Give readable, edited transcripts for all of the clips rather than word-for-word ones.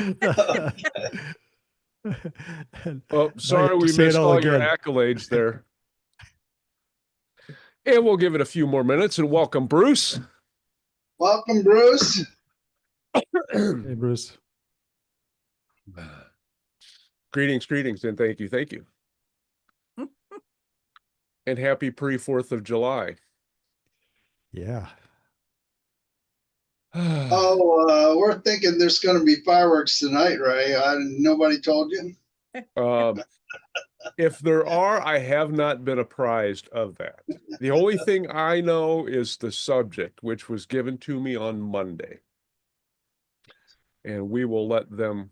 Well, Now you sorry have to we say it missed all all your again. accolades there. And we'll give it a few more minutes and welcome Bruce. Welcome, Bruce. Hey, Bruce. Greetings, greetings, and thank you, thank you. And happy pre-4th of July. Yeah. We're thinking there's going to be fireworks tonight, Ray. Nobody told you? If there are, I have not been apprised of that. The only thing I know is the subject, which was given to me on Monday. And we will let them,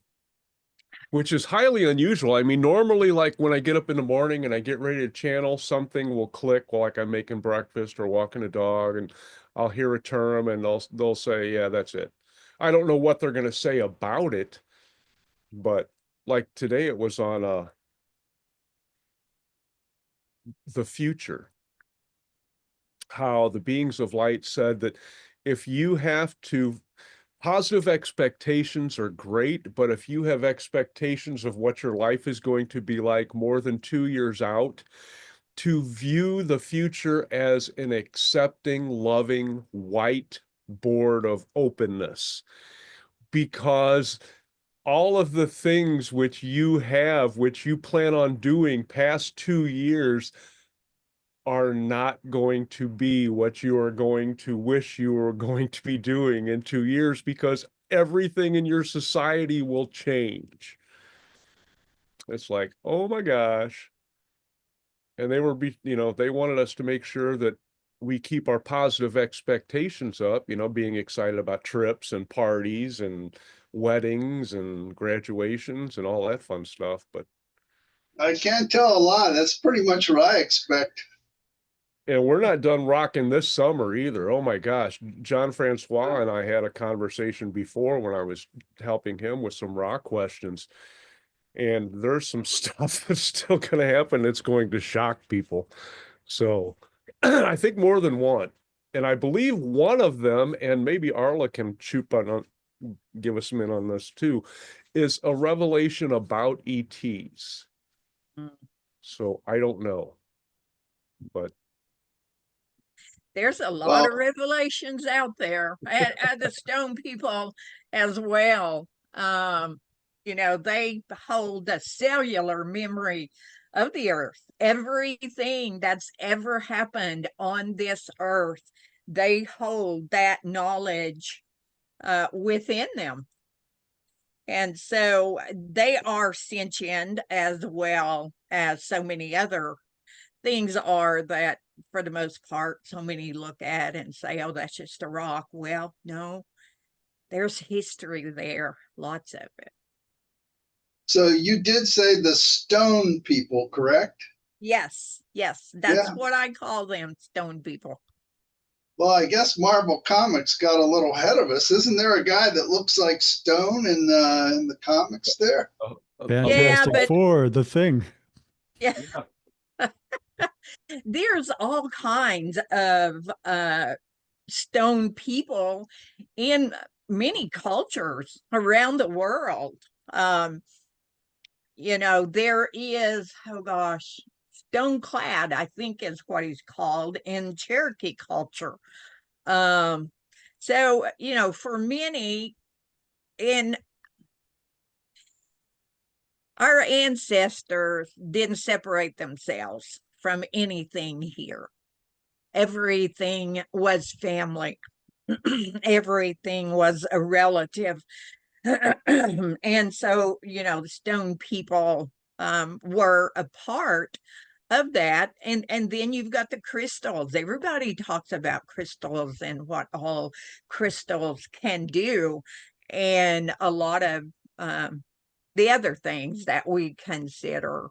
which is highly unusual. I mean, normally, like when I get up in the morning and I get ready to channel, something will click while like I'm making breakfast or walking a dog, and I'll hear a term and they'll say, yeah, that's it. I don't know what they're going to say about it, but like today it was on the future, how the beings of light said that if you have to, positive expectations are great, but if you have expectations of what your life is going to be like more than 2 years out, to view the future as an accepting, loving, white board of openness, because all of the things which you have, which you plan on doing past 2 years, are not going to be what you are going to wish you were going to be doing in 2 years, because everything in your society will change. It's like, oh my gosh. And they were, they wanted us to make sure that we keep our positive expectations up, being excited about trips and parties and weddings and graduations and all that fun stuff. But I can't tell a lot. That's pretty much what I expect. and we're not done rocking this summer either. Oh my gosh. John Francois and I had a conversation before when I was helping him with some rock questions. And there's some stuff that's still going to happen that's going to shock people. So I think more than one. And I believe one of them, and maybe Arla can give us some in on this too, is a revelation about ETs. So I don't know. But there's a lot of revelations out there, and the stone people as well. They hold the cellular memory of the earth. Everything that's ever happened on this earth, they hold that knowledge within them. And so they are sentient as well as so many other things are that, for the most part, so many look at and say, oh, that's just a rock. Well, no, there's history there, lots of it. So you did say the stone people, correct? Yes, that's what I call them, stone people. Well, I guess Marvel Comics got a little ahead of us. Isn't there a guy that looks like Stone in the comics there? Fantastic Four, the Thing. Yeah. There's all kinds of stone people in many cultures around the world. There is, oh gosh, Stoneclad, I think is what he's called in Cherokee culture. For many, our ancestors didn't separate themselves from anything here. Everything was family. Everything was a relative. And so, the stone people were a part of that. And then you've got the crystals. Everybody talks about crystals and what all crystals can do. And a lot of the other things that we consider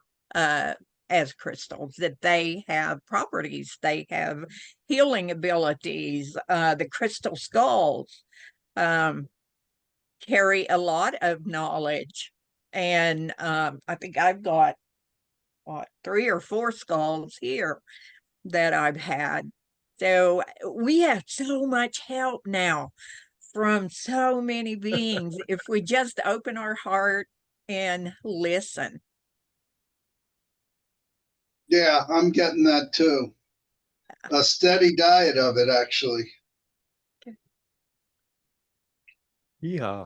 as crystals, that they have properties, they have healing abilities. The crystal skulls carry a lot of knowledge. And I think I've got 3 or 4 skulls here that I've had. So we have so much help now from so many beings if we just open our heart and listen. Yeah, I'm getting that too. A steady diet of it, actually. Yeah.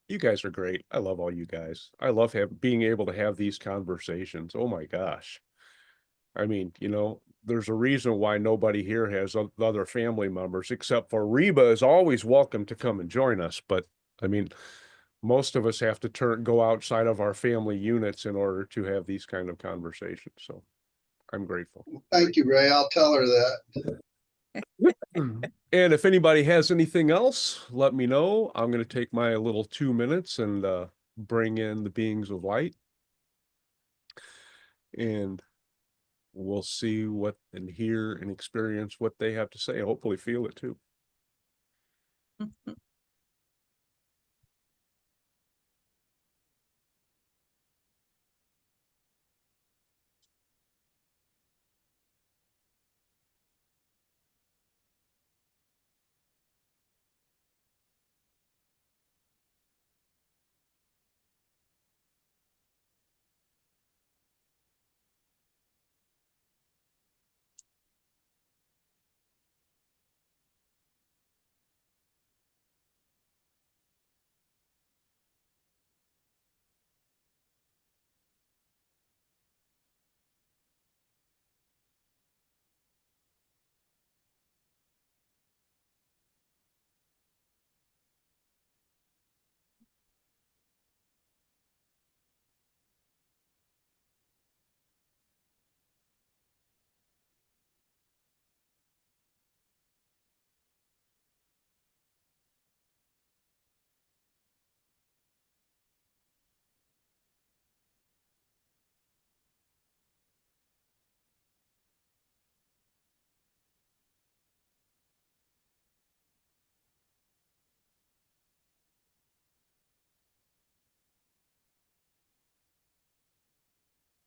You guys are great. I love all you guys. I love being able to have these conversations. Oh my gosh. I mean, there's a reason why nobody here has other family members, except for Reba is always welcome to come and join us. But I mean, most of us have to go outside of our family units in order to have these kind of conversations. So I'm grateful. Thank you, Ray. I'll tell her that. And if anybody has anything else, let me know. I'm going to take my little 2 minutes and bring in the beings of light. And we'll see what and hear and experience what they have to say. Hopefully feel it too.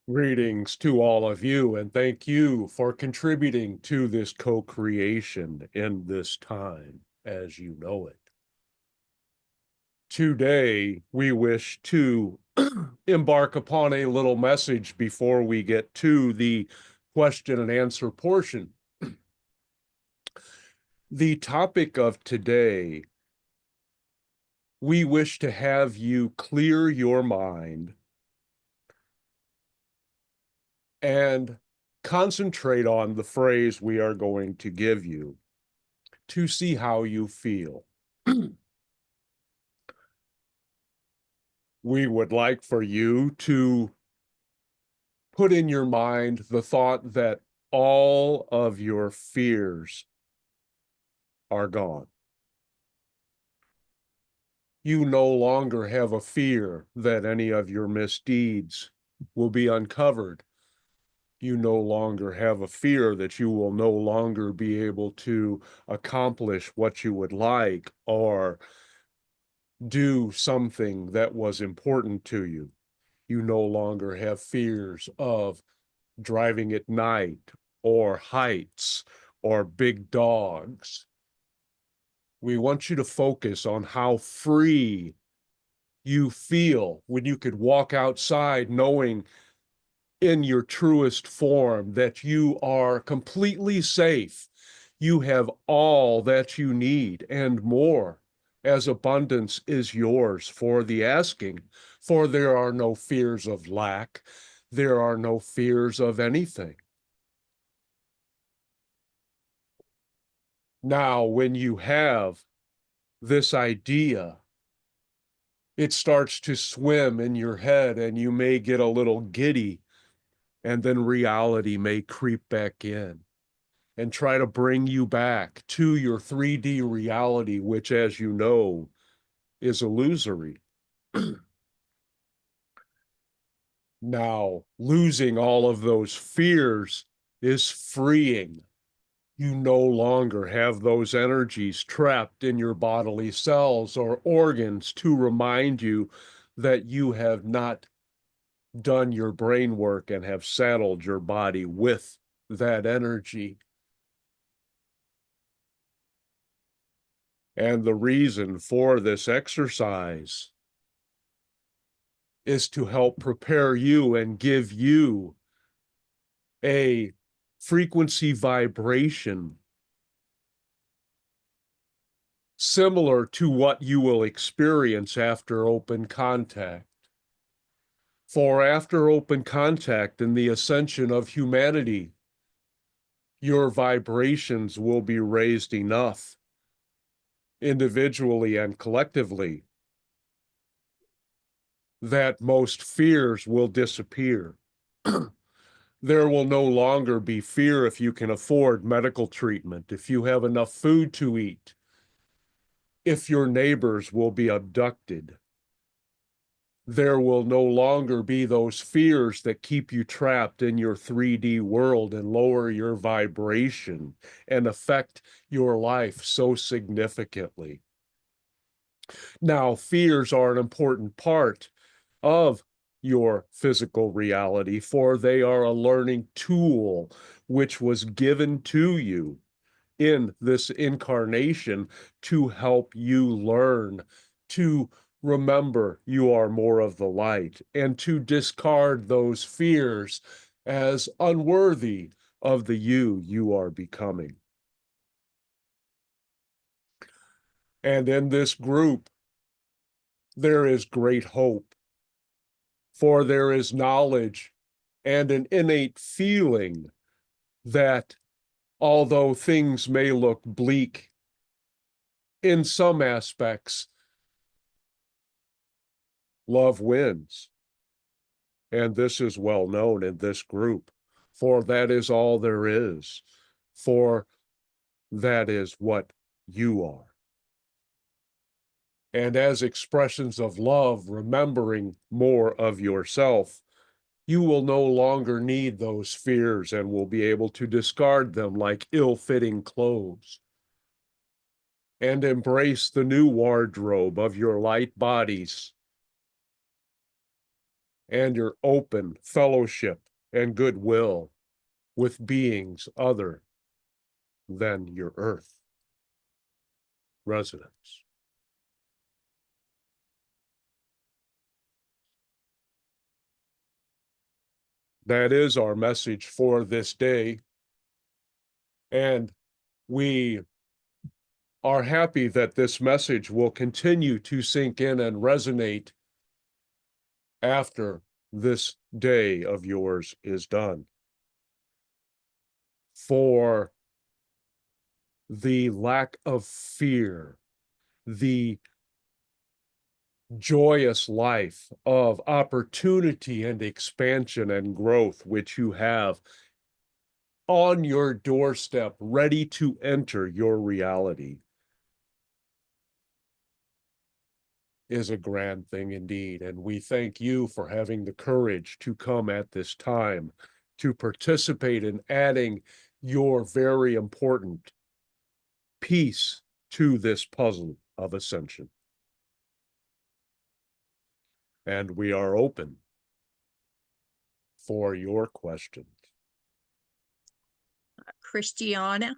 Greetings to all of you, and thank you for contributing to this co-creation in this time as you know it. Today, we wish to embark upon a little message before we get to the question and answer portion. The topic of today, we wish to have you clear your mind and concentrate on the phrase we are going to give you to see how you feel. We would like for you to put in your mind the thought that all of your fears are gone. You no longer have a fear that any of your misdeeds will be uncovered. You no longer have a fear that you will no longer be able to accomplish what you would like or do something that was important to you. You no longer have fears of driving at night or heights or big dogs. We want you to focus on how free you feel when you could walk outside knowing in your truest form that you are completely safe. You have all that you need and more, as abundance is yours for the asking, for there are no fears of lack. There are no fears of anything. Now, when you have this idea, it starts to swim in your head and you may get a little giddy, and then reality may creep back in and try to bring you back to your 3D reality, which, as you know, is illusory. Now, losing all of those fears is freeing. You no longer have those energies trapped in your bodily cells or organs to remind you that you have not done your brain work and have saddled your body with that energy. And the reason for this exercise is to help prepare you and give you a frequency vibration similar to what you will experience after open contact. For after open contact and the ascension of humanity, your vibrations will be raised enough, individually and collectively, that most fears will disappear. There will no longer be fear if you can afford medical treatment, if you have enough food to eat, if your neighbors will be abducted. There will no longer be those fears that keep you trapped in your 3D world and lower your vibration and affect your life so significantly. Now, fears are an important part of your physical reality, for they are a learning tool which was given to you in this incarnation to help you learn to remember you are more of the light and to discard those fears as unworthy of the you are becoming. And in this group, there is great hope, for there is knowledge and an innate feeling that although things may look bleak in some aspects, love wins. And this is well known in this group, for that is all there is, for that is what you are. And as expressions of love, remembering more of yourself, you will no longer need those fears and will be able to discard them like ill-fitting clothes and embrace the new wardrobe of your light bodies and your open fellowship and goodwill with beings other than your earth residents. That is our message for this day, and we are happy that this message will continue to sink in and resonate after this day of yours is done. For the lack of fear, the joyous life of opportunity and expansion and growth which you have on your doorstep, ready to enter your reality, is a grand thing indeed. And we thank you for having the courage to come at this time to participate in adding your very important piece to this puzzle of ascension. And we are open for your questions. Christiana.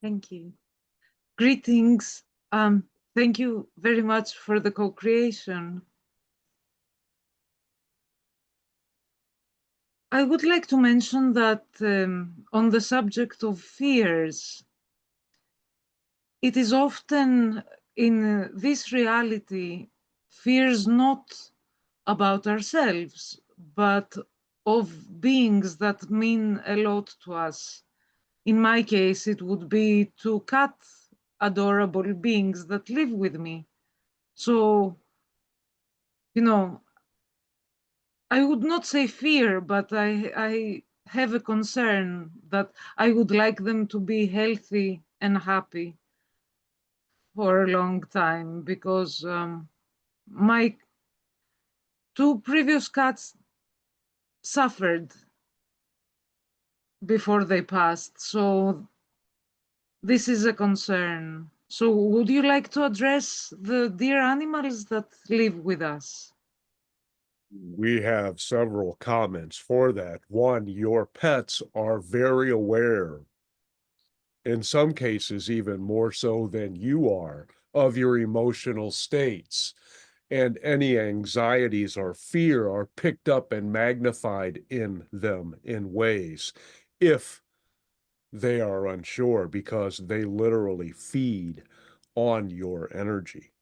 Thank you. Greetings. Thank you very much for the co-creation. I would like to mention that on the subject of fears, it is often in this reality, fears not about ourselves, but of beings that mean a lot to us. In my case, it would be two cat adorable beings that live with me. So, you know, I would not say fear, but I have a concern that I would like them to be healthy and happy for a long time, because my two previous cats suffered before they passed. So this is a concern. So would you like to address the dear animals that live with us? We have several comments for that. One, your pets are very aware in some cases, even more so than you are, of your emotional states. And any anxieties or fear are picked up and magnified in them in ways, if they are unsure, because they literally feed on your energy.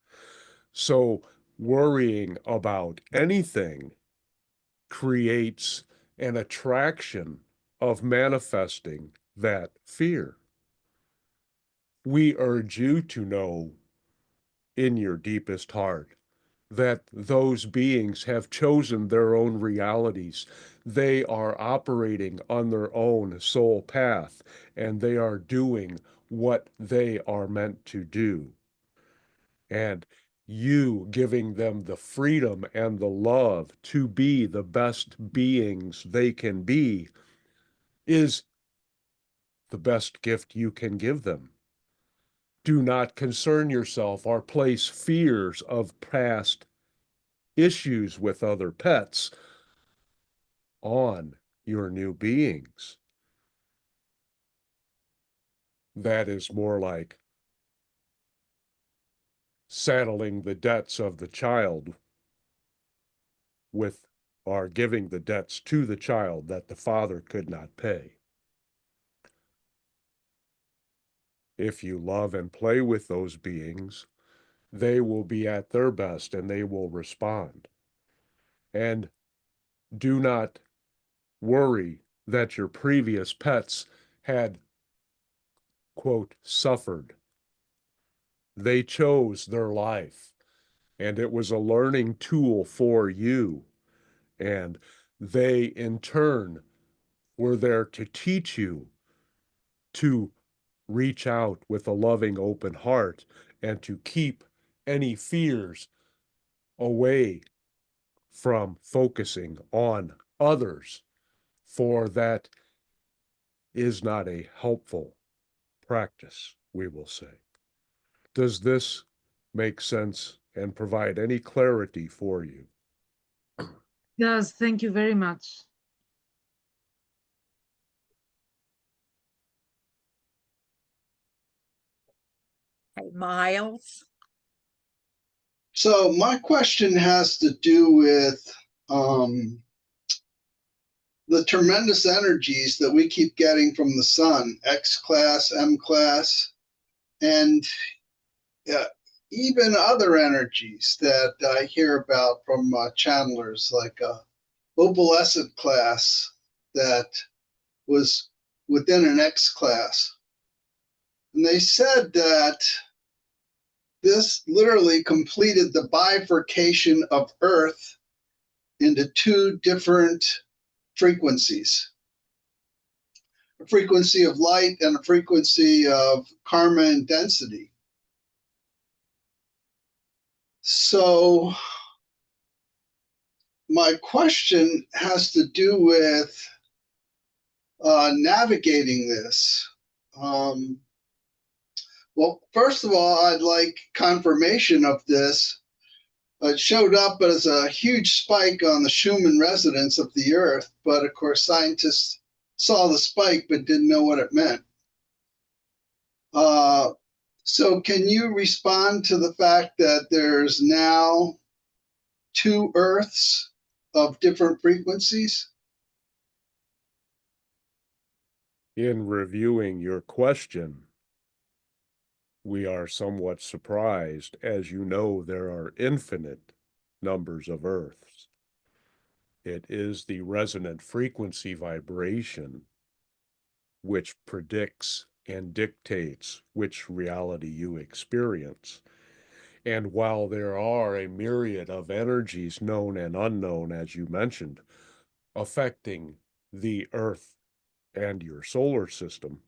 So worrying about anything creates an attraction of manifesting that fear. We urge you to know in your deepest heart that those beings have chosen their own realities. They are operating on their own soul path, and they are doing what they are meant to do. And you giving them the freedom and the love to be the best beings they can be is the best gift you can give them. Do not concern yourself or place fears of past issues with other pets on your new beings. That is more like saddling the debts of the child with, or giving the debts to the child that the father could not pay. If you love and play with those beings, they will be at their best and they will respond. And do not worry that your previous pets had, quote, suffered. They chose their life, and it was a learning tool for you. And they, in turn, were there to teach you to reach out with a loving, open heart and to keep any fears away from focusing on others, for that is not a helpful practice, we will say. Does this make sense and provide any clarity for you? Yes, thank you very much. Hey, Miles. So my question has to do with the tremendous energies that we keep getting from the sun, X class, M class, and even other energies that I hear about from channelers, like opalescent class that was within an X class. And they said that this literally completed the bifurcation of Earth into two different frequencies, a frequency of light and a frequency of karma and density. So my question has to do with navigating this. Well, first of all, I'd like confirmation of this. It showed up as a huge spike on the Schumann resonance of the Earth, but of course scientists saw the spike but didn't know what it meant. So can you respond to the fact that there's now two Earths of different frequencies? In reviewing your question, we are somewhat surprised. As you know, there are infinite numbers of Earths. It is the resonant frequency vibration which predicts and dictates which reality you experience. And while there are a myriad of energies, known and unknown, as you mentioned, affecting the Earth and your solar system,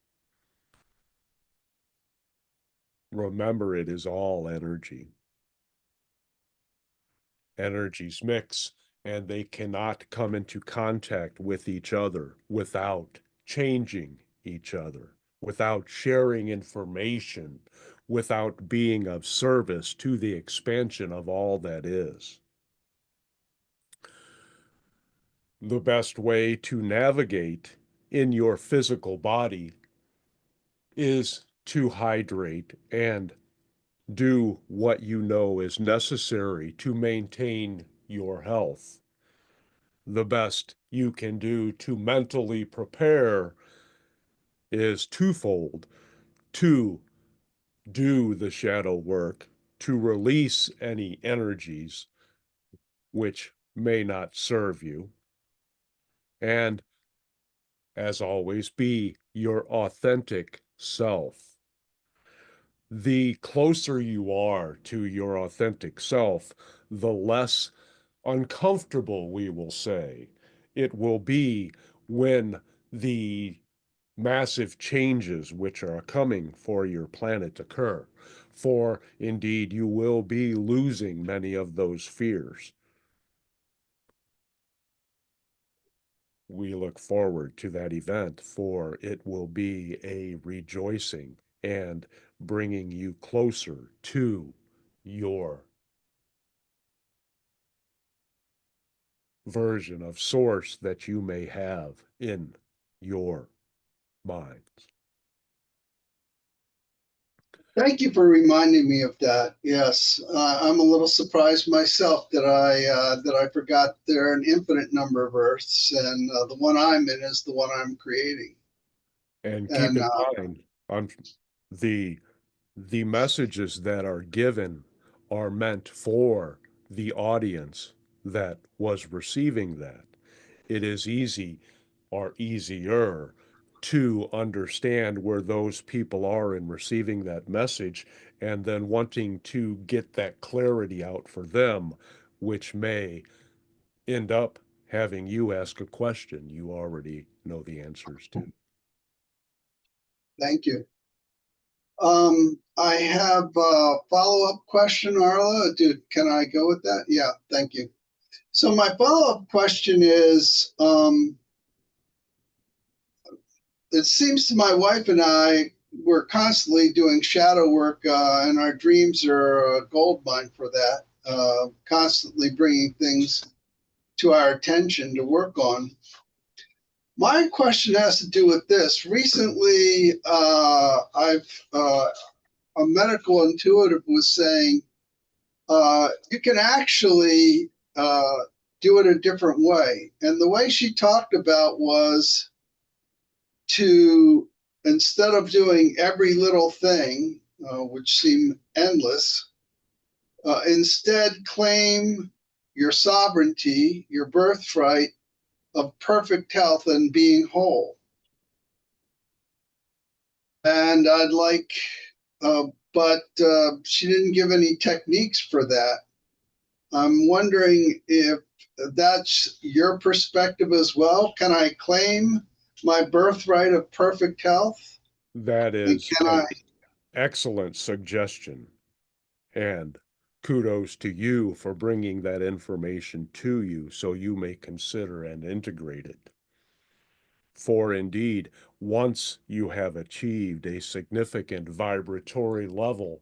remember, it is all energy. Energies mix, and they cannot come into contact with each other without changing each other, without sharing information, without being of service to the expansion of all that is. The best way to navigate in your physical body is to hydrate and do what you know is necessary to maintain your health. The best you can do to mentally prepare is twofold: to do the shadow work, to release any energies which may not serve you, and as always, be your authentic self. The closer you are to your authentic self, the less uncomfortable, we will say, it will be when the massive changes which are coming for your planet occur. For indeed, you will be losing many of those fears. We look forward to that event, for it will be a rejoicing and bringing you closer to your version of source that you may have in your minds. Thank you for reminding me of that. Yes, I'm a little surprised myself that I forgot there are an infinite number of Earths, and the one I'm in is the one I'm creating. And keep And in mind, the messages that are given are meant for the audience that was receiving that. It is easy or easier to understand where those people are in receiving that message, and then wanting to get that clarity out for them, which may end up having you ask a question you already know the answers to. thank you. I have a follow-up question, Arla. Can I go with that? Yeah, thank you. So my follow-up question is, it seems to my wife and I, we're constantly doing shadow work, and our dreams are a gold mine for that, constantly bringing things to our attention to work on. My question has to do with this. Recently, a medical intuitive was saying, you can actually do it a different way. And the way she talked about was to, instead of doing every little thing, which seemed endless, instead claim your sovereignty, your birthright of perfect health and being whole. And I'd like, but she didn't give any techniques for that. I'm wondering if that's your perspective as well. Can I claim my birthright of perfect health? That And is can an I? excellent suggestion. And kudos to you for bringing that information to you so you may consider and integrate it. For indeed, once you have achieved a significant vibratory level,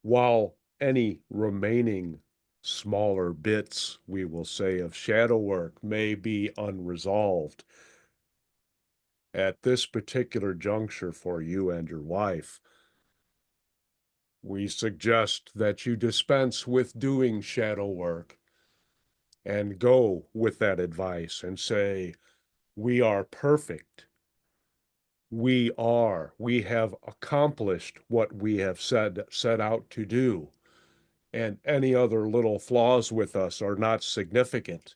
while any remaining smaller bits, we will say, of shadow work may be unresolved, at this particular juncture for you and your wife, we suggest that you dispense with doing shadow work and go with that advice and say, we are perfect. We have accomplished what we have set out to do. And any other little flaws with us are not significant.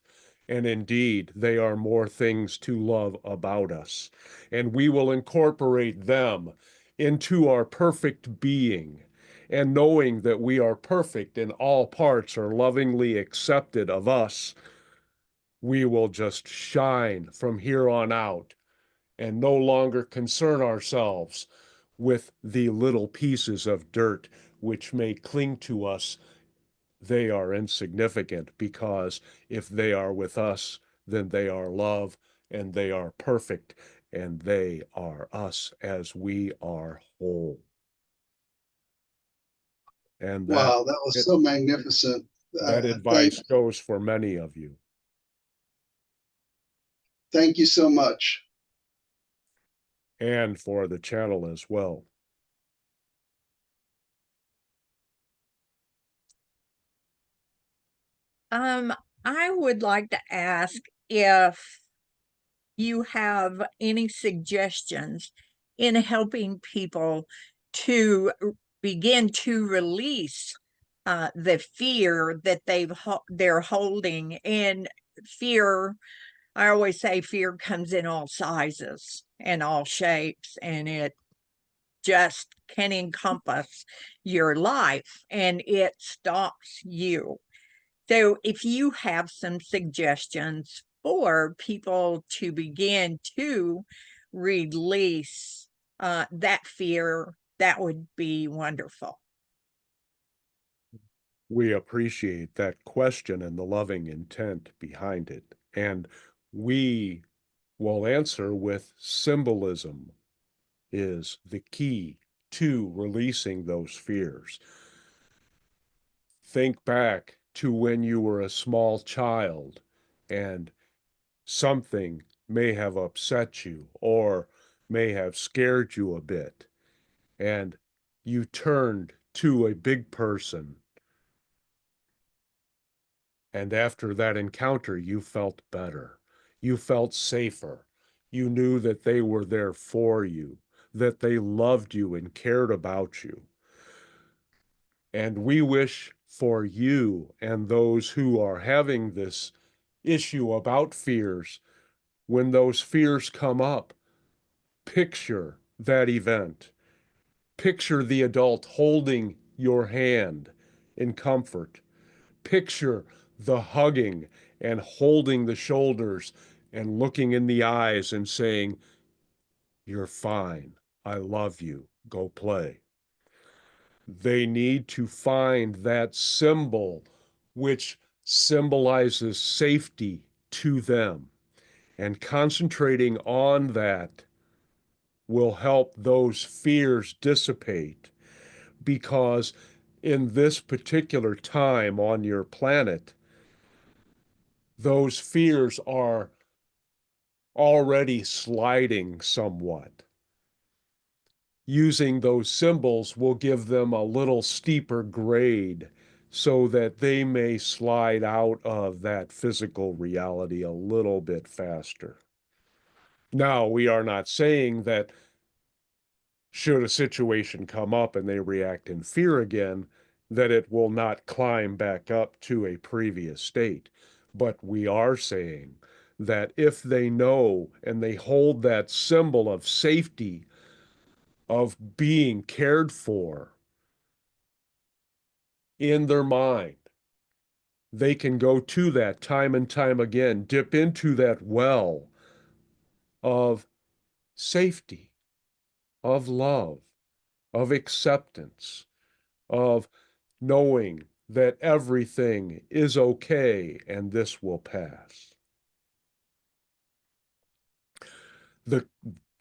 And indeed, they are more things to love about us. And we will incorporate them into our perfect being. And knowing that we are perfect and all parts are lovingly accepted of us, we will just shine from here on out and no longer concern ourselves with the little pieces of dirt which may cling to us. They are insignificant, because if they are with us, then they are love and they are perfect and they are us as we are whole. And Wow, that was so magnificent. that advice goes for many of you. Thank you so much. and for the channel as well. I would like to ask if you have any suggestions in helping people to begin to release the fear that they're holding. And fear, I always say fear comes in all sizes and all shapes, and it just can encompass your life and it stops you. So if you have some suggestions for people to begin to release that fear, that would be wonderful. We appreciate that question and the loving intent behind it. And we will answer with symbolism is the key to releasing those fears. Think back to when you were a small child and something may have upset you or may have scared you a bit, and you turned to a big person. And after that encounter, you felt better. You felt safer. You knew that they were there for you, that they loved you and cared about you. And we wish for you and those who are having this issue about fears, when those fears come up, picture that event. Picture the adult holding your hand in comfort. Picture the hugging and holding the shoulders and looking in the eyes and saying, "You're fine. I love you. Go play." They need to find that symbol which symbolizes safety to them. And concentrating on that will help those fears dissipate, because in this particular time on your planet, those fears are already sliding somewhat. Using those symbols will give them a little steeper grade so that they may slide out of that physical reality a little bit faster. Now, we are not saying that should a situation come up and they react in fear again, that it will not climb back up to a previous state. But we are saying that if they know and they hold that symbol of safety, of being cared for in their mind, they can go to that time and time again, dip into that well of safety, of love, of acceptance, of knowing that everything is okay and this will pass. The,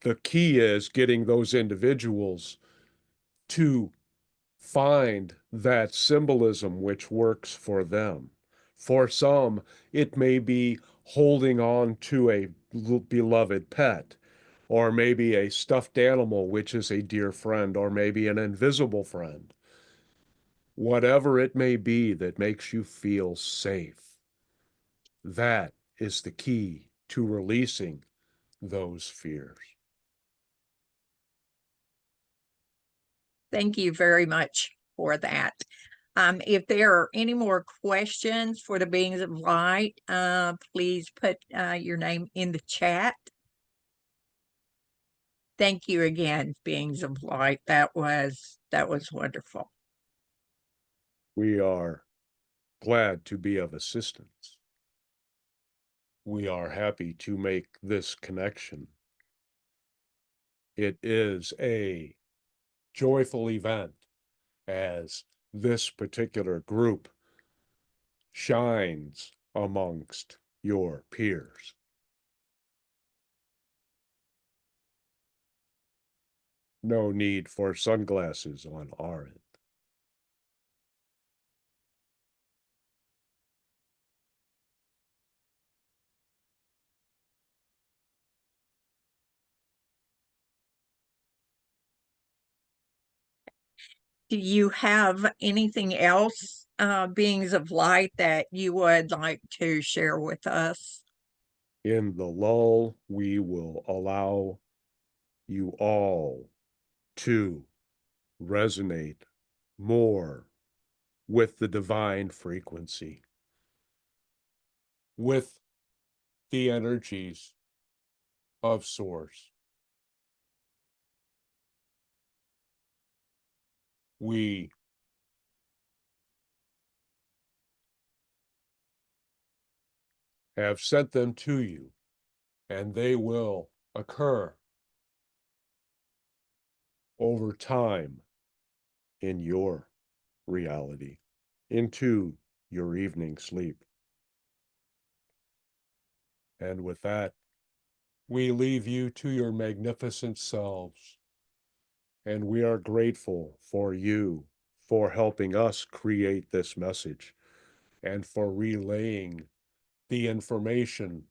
the key is getting those individuals to find that symbolism which works for them. For some, it may be holding on to a beloved pet, or maybe a stuffed animal, which is a dear friend, or maybe an invisible friend. Whatever it may be that makes you feel safe, that is the key to releasing those fears. Thank you very much for that. If there are any more questions for the beings of light, please put your name in the chat. Thank you again, beings of light. That was wonderful. We are glad to be of assistance. We are happy to make this connection. It is a joyful event as this particular group shines amongst your peers. No need for sunglasses on our end. Do you have anything else, beings of light, that you would like to share with us? In the lull, we will allow you all to resonate more with the divine frequency, with the energies of Source. We have sent them to you, and they will occur over time in your reality, into your evening sleep. And with that, we leave you to your magnificent selves. And we are grateful for you for helping us create this message and for relaying the information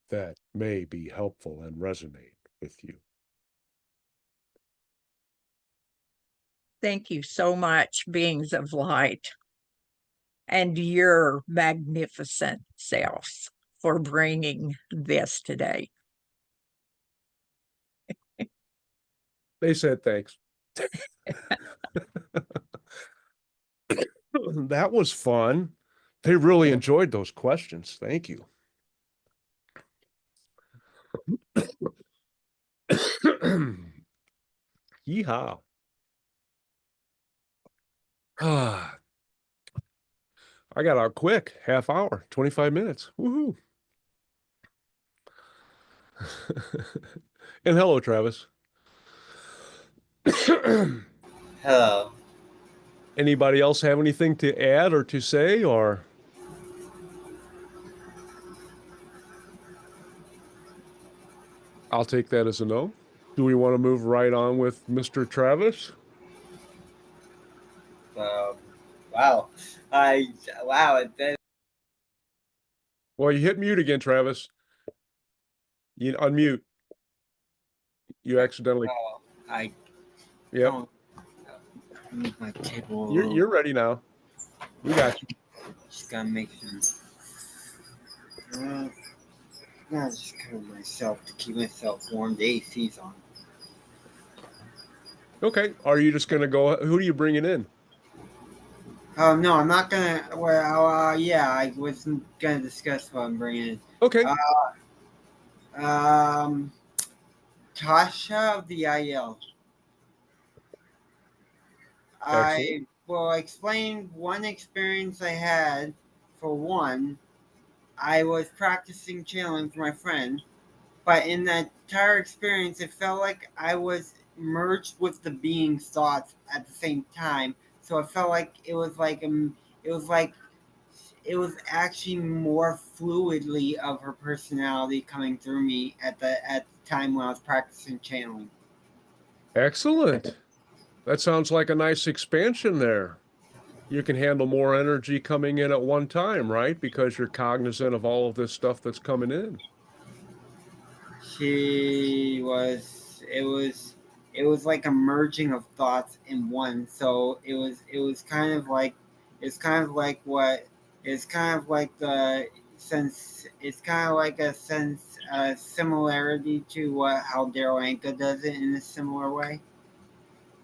that may be helpful and resonate with you. Thank you so much, beings of light, and your magnificent selves, for bringing this today. They said thanks. That was fun. They really enjoyed those questions. Thank you. Yeehaw. I got out quick, half hour, 25 minutes. Woohoo. And hello, Travis. Hello. Anybody else have anything to add or to say, or? I'll take that as a no. Do we want to move right on with Mr. Travis? Wow. That, Well, you hit mute again, Travis. You unmute. You accidentally. I Yep. don't move my table. You're ready now. We got you. Just gotta make some. I just cover myself to keep myself warm. The AC's on. Okay. Are you just gonna go? Who are you bringing in? No, I'm not gonna. Well, yeah, I was gonna discuss what I'm bringing in. Okay. Tasha of the Yahyel. I will explain one experience I had. For one, I was practicing channeling for my friend, but in that entire experience, it felt like I was merged with the being's thoughts at the same time. So it felt like it was actually more fluidly of her personality coming through me at the time when I was practicing channeling. Excellent. That sounds like a nice expansion there. You can handle more energy coming in at one time, right? Because you're cognizant of all of this stuff that's coming in. It was like a merging of thoughts in one. So it was kind of like a similarity to how Daryl Anka does it in a similar way,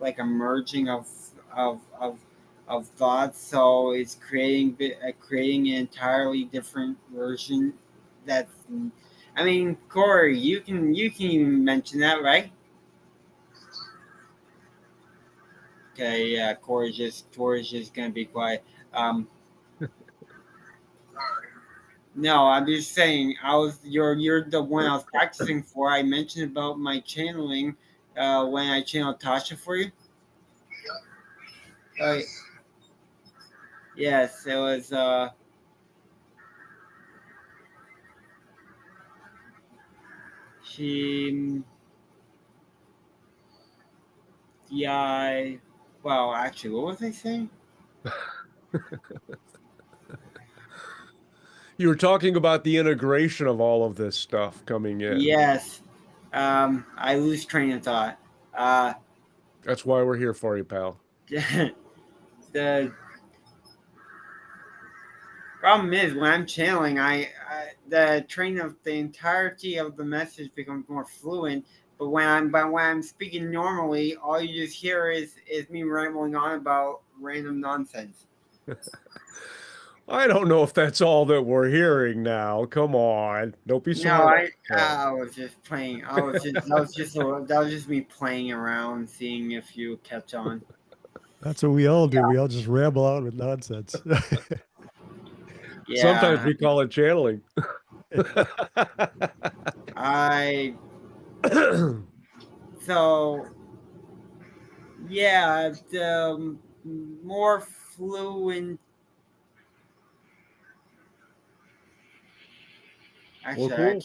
like a merging of thoughts. So it's creating an entirely different version. That's, I mean, Corey, you can even mention that, right? Okay, yeah, Corey's just gonna be quiet. No, I'm just saying. You're the one I was practicing for. I mentioned about my channeling when I channeled Tasha for you. Yes, it was. She. Yeah. Well, actually, what was I saying? You were talking about the integration of all of this stuff coming in. Yes. I lose train of thought. That's why we're here for you, pal. The problem is when I'm channeling, the entirety of the message becomes more fluent. But when I'm speaking normally, all you just hear is me rambling on about random nonsense. I don't know if that's all that we're hearing now. Come on, don't be so No, hard. I was just playing. That was just me playing around, seeing if you catch on. That's what we all do. We all just ramble out with nonsense. Sometimes Yeah, we call it channeling. So yeah, the more fluent. Well, Actually, cool. I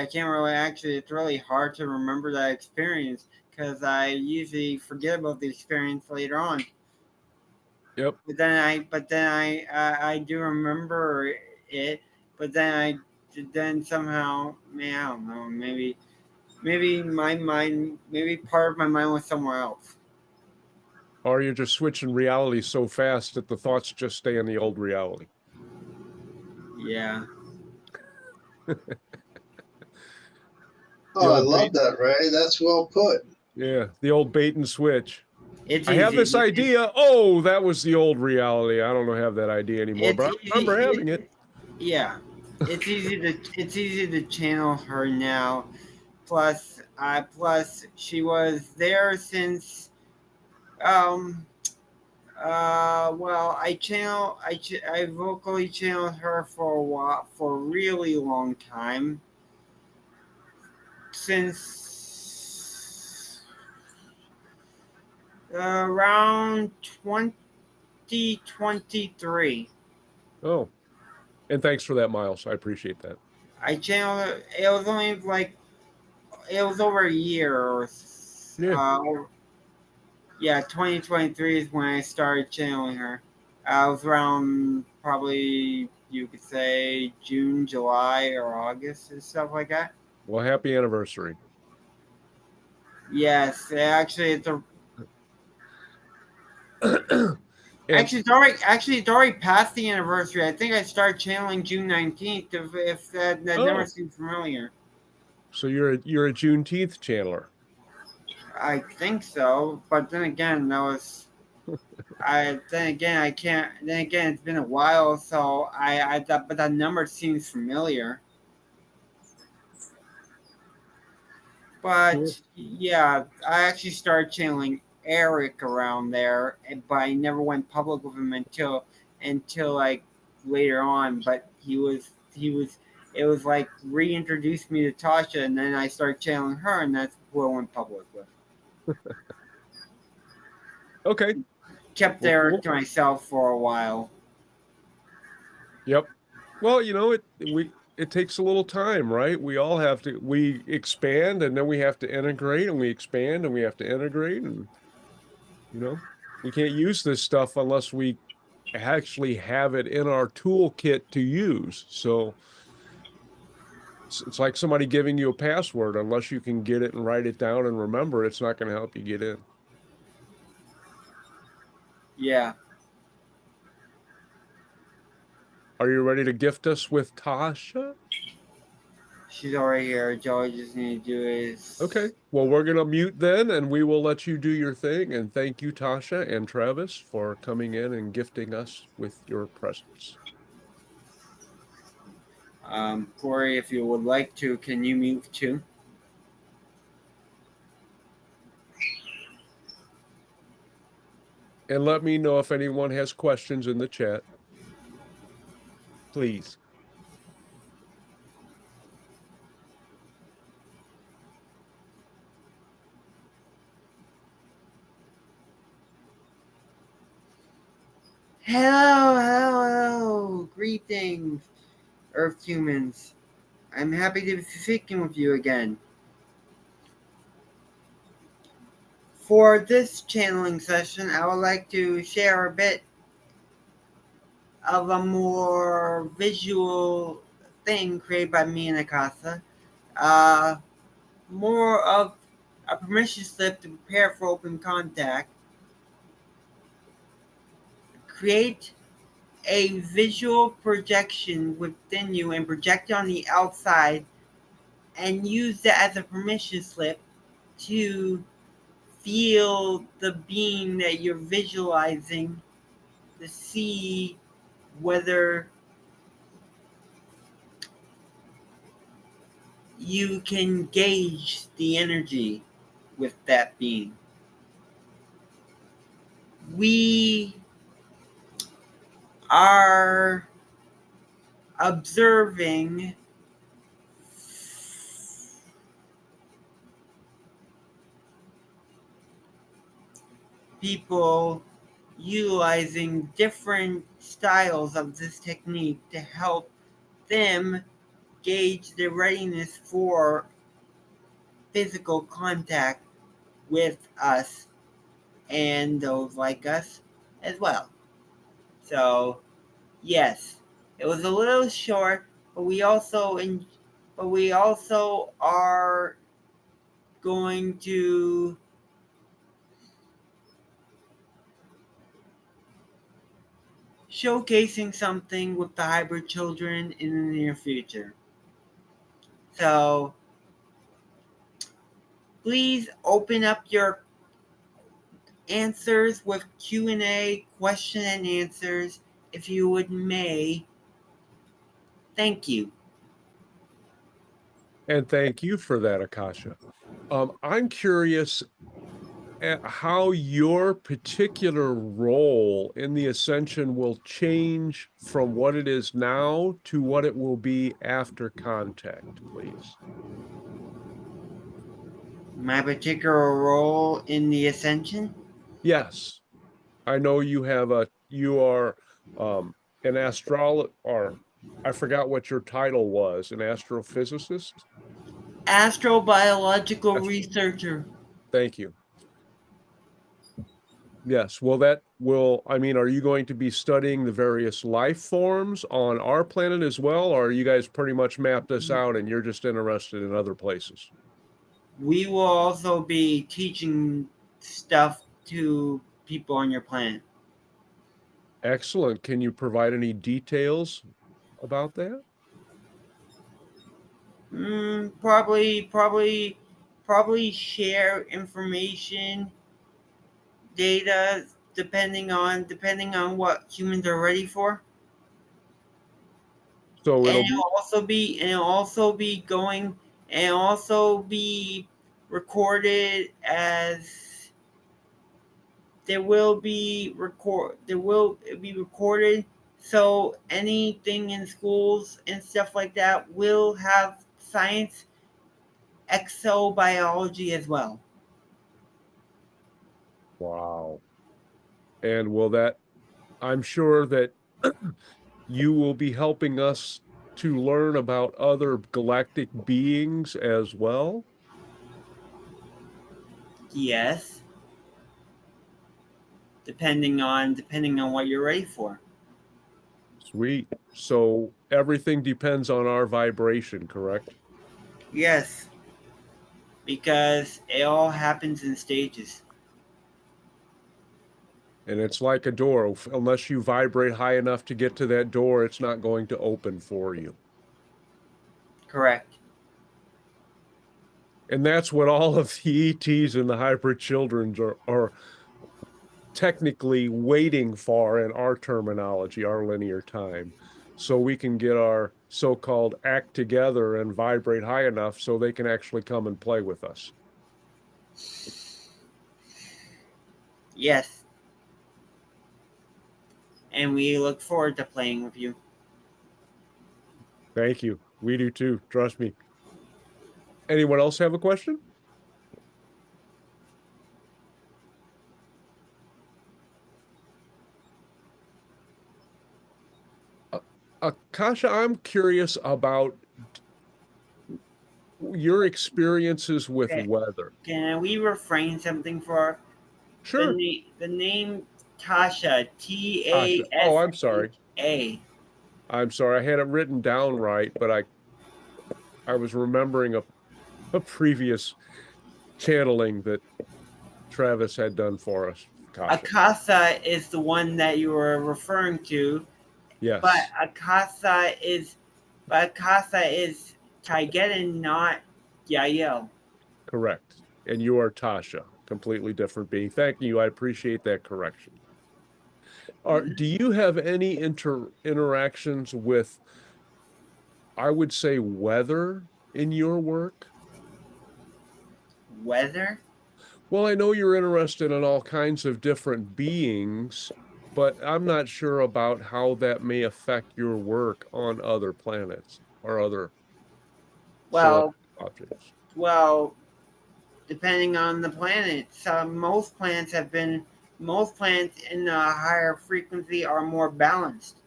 can't really. Actually, it's really hard to remember that experience because I usually forget about the experience later on. Yep. But then I do remember it. But then somehow, man, I don't know. Maybe my mind, maybe part of my mind was somewhere else. Or you're just switching reality so fast that the thoughts just stay in the old reality. Yeah. Oh, I love that, Ray. That's well put. Yeah, the old bait and switch. It's I have easy. this idea. Oh, that was the old reality. I don't have that idea anymore, It's but I remember easy. having it. Yeah. It's easy to channel her now. Plus she was there since well, I vocally channeled her for a while, for a really long time, since around 2023. Oh, and thanks for that, Miles. I appreciate that. I channeled. It was only like it was over a year or Yeah. yeah, 2023 is when I started channeling her. I was around probably you could say June, July, or August and stuff like that. Well, happy anniversary. Yes, actually, And it's already past the anniversary. I think I started channeling June 19th. If that never oh, seemed familiar. so you're a Juneteenth channeler. I think so, but then again, that was then again I can't. Then again, it's been a while, so but that number seems familiar. Cool. But yeah, I actually started channeling Eric around there, but I never went public with him until like later on. But he was it was like reintroduced me to Tasha, and then I started channeling her, and that's who I went public with. Okay. Kept Well, Eric cool. to myself for a while. Yep. Well, it takes a little time, right? We expand and then we have to integrate and we expand and we have to integrate and we can't use this stuff unless we actually have it in our toolkit to use. So it's like somebody giving you a password. Unless you can get it and write it down and remember, it's not going to help you get in. Yeah. Are you ready to gift us with Tasha? She's already here. All I just need to do is. Okay. Well, we're going to mute then, and we will let you do your thing. And thank you, Tasha and Travis, for coming in and gifting us with your presence. Corey, if you would like to, can you mute too? And let me know if anyone has questions in the chat. Please. Hello. Greetings, Earth humans. I'm happy to be speaking with you again. For this channeling session, I would like to share a bit of a more visual thing created by me and Akasa. More of a permission slip to prepare for open contact. Create a visual projection within you and project it on the outside and use that as a permission slip to feel the being that you're visualizing to see whether you can gauge the energy with that being. We are observing people utilizing different styles of this technique to help them gauge their readiness for physical contact with us and those like us as well. So, yes, it was a little short, but we also are going to showcasing something with the hybrid children in the near future. So, please open up your answers with Q&A, question and answers, if you would may. Thank you. And thank you for that, Akasha. I'm curious at how your particular role in the ascension will change from what it is now to what it will be after contact, please. My particular role in the ascension? Yes, I know you are an or I forgot what your title was, an astrophysicist? Astrobiological researcher. Thank you. Yes, well, I mean, are you going to be studying the various life forms on our planet as well, or are you guys pretty much mapped this out and you're just interested in other places? We will also be teaching stuff to people on your planet. Excellent. Can you provide any details about that? Probably share information, data, depending on what humans are ready for. So And it'll be it'll also be recorded as there will be recorded, so anything in schools and stuff like that will have science exobiology as well. wow. And I'm sure that you will be helping us to learn about other galactic beings as well. Yes, depending on what you're ready for. Sweet. So everything depends on our vibration, correct? Yes, because it all happens in stages. And it's like a door. Unless you vibrate high enough to get to that door, it's not going to open for you. Correct. And that's what all of the ETs and the hybrid children are technically waiting for in our terminology, our linear time. So we can get our so-called act together and vibrate high enough so they can actually come and play with us. Yes. And we look forward to playing with you. Thank you. We do too. Trust me. Anyone else have a question? Kasha, I'm curious about your experiences with Okay. weather. Can we refrain something for Sure. the name Tasha? Tasha. Oh, I'm sorry. TASHA. I'm sorry. I had it written down right, but I was remembering a previous channeling that Travis had done for us, Tasha. Akasa is the one that you were referring to, but Yes, Akasa is Taigetan, not Yahyel. correct. And you are Tasha, completely different being. Thank you. I appreciate that correction. Do you have any interactions with, I would say, weather in your work? Weather? Well, I know you're interested in all kinds of different beings, but I'm not sure about how that may affect your work on other planets or other celestial Well, objects. well, depending on the planet. Most planets in a higher frequency are more balanced.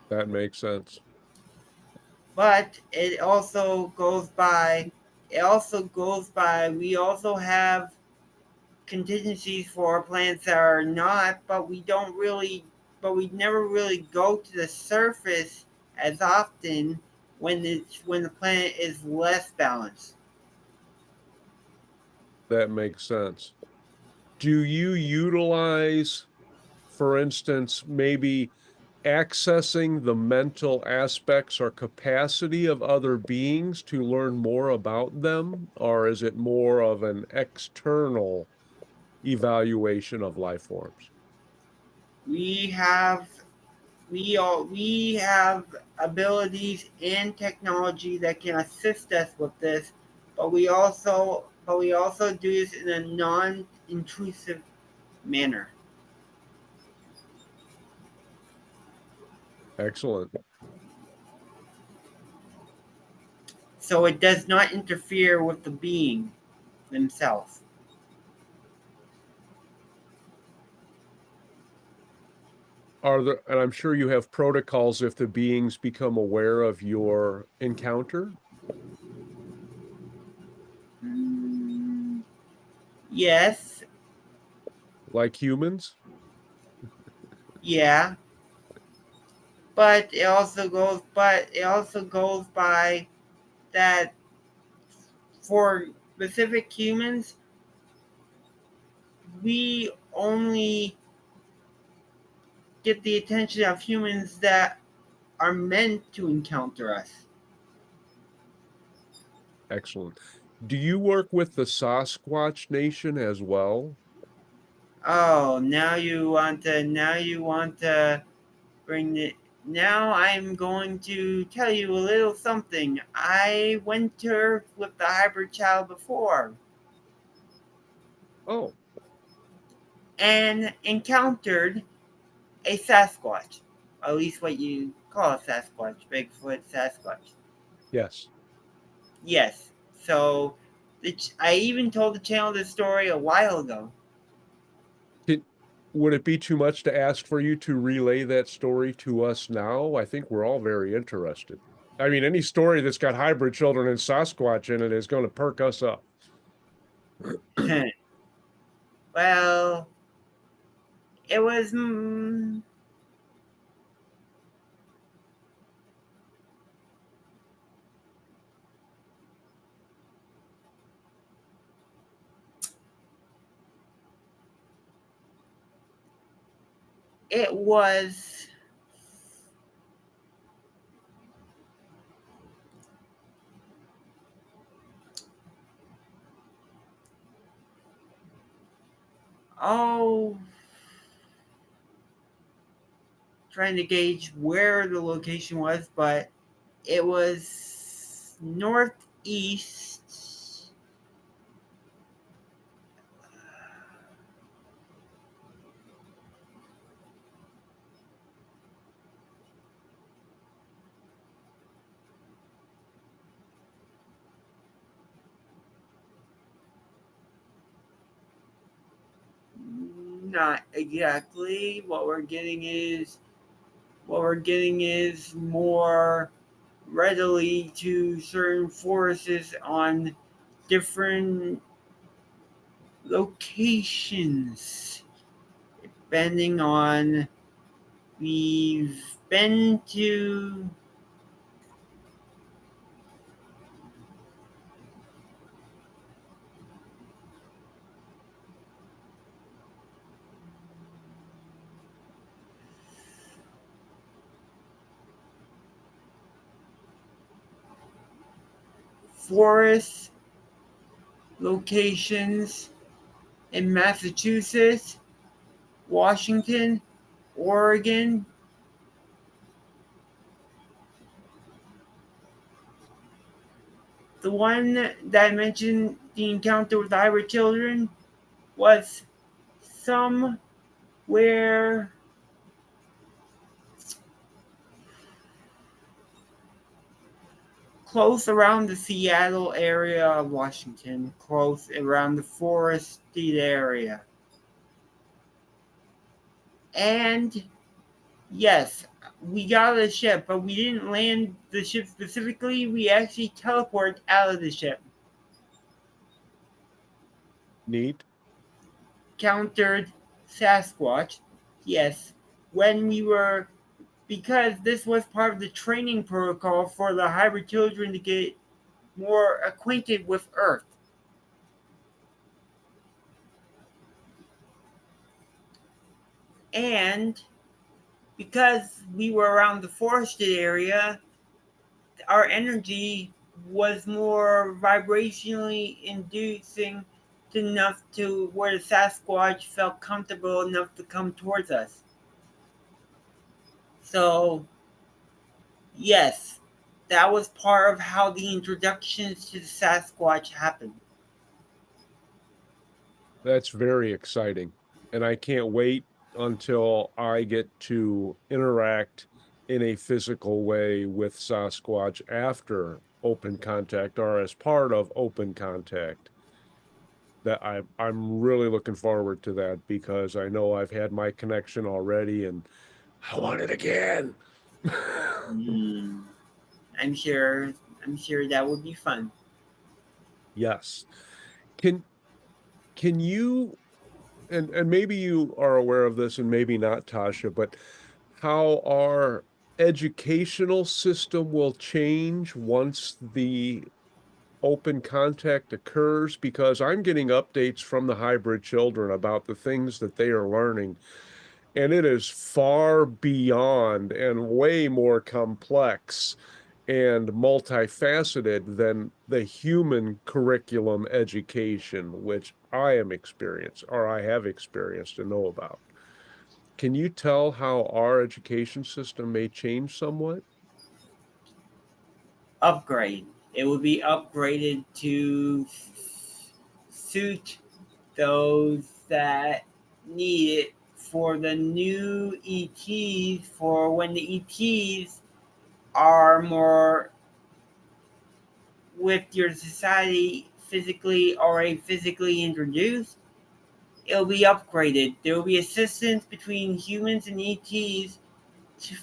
That makes sense. But we also have contingencies for planets that are not, but we never really go to the surface as often when the planet is less balanced. That makes sense. Do you utilize, for instance, maybe accessing the mental aspects or capacity of other beings to learn more about them? Or is it more of an external evaluation of life forms? We have we have abilities and technology that can assist us with this, but we also do this in a non-intrusive manner. Excellent. So it does not interfere with the being themselves. Are there, and I'm sure you have protocols if the beings become aware of your encounter, Mm, yes, like humans? yeah, but it also goes by that for specific humans, we only get the attention of humans that are meant to encounter us. Excellent. Do you work with the Sasquatch Nation as well? Oh, now you want to bring it. Now I'm going to tell you a little something. I went to Earth with the hybrid child before Oh, and encountered a Sasquatch. At least what you call a Sasquatch, Bigfoot Sasquatch. yes. Yes. So I even told the channel this story a while ago. Would it be too much to ask for you to relay that story to us now? I think we're all very interested. I mean, any story that's got hybrid children and Sasquatch in it is going to perk us up. Well, it was. It was. Oh, trying to gauge where the location was, but it was northeast. Not exactly. What we're getting is more readily to certain forests on different locations. Depending on, we've been to forest locations in Massachusetts, Washington, Oregon. The one that mentioned the encounter with the hybrid children was somewhere close around the Seattle area of Washington, close around the forested area. And yes, we got a ship, but we didn't land the ship specifically. We actually teleported out of the ship. Neat. Countered Sasquatch. Yes, when we were, because this was part of the training protocol for the hybrid children to get more acquainted with Earth. And because we were around the forested area, our energy was more vibrationally inducing enough to where the Sasquatch felt comfortable enough to come towards us. So, yes, that was part of how the introductions to the Sasquatch happened. That's very exciting. And I can't wait until I get to interact in a physical way with Sasquatch after open contact or as part of open contact. That I'm really looking forward to that because I know I've had my connection already and I want it again. I'm sure that would be fun. Yes. Can you and maybe you are aware of this and maybe not, Tasha, but how our educational system will change once the open contact occurs? Because I'm getting updates from the hybrid children about the things that they are learning, and it is far beyond and way more complex and multifaceted than the human curriculum education, which I am experienced or I have experienced and know about. Can you tell how our education system may change somewhat? Upgrade. It would be upgraded to suit those that need it for the new ETs, for when the ETs are more with your society physically already physically introduced. It'll be upgraded. There will be assistance between humans and ETs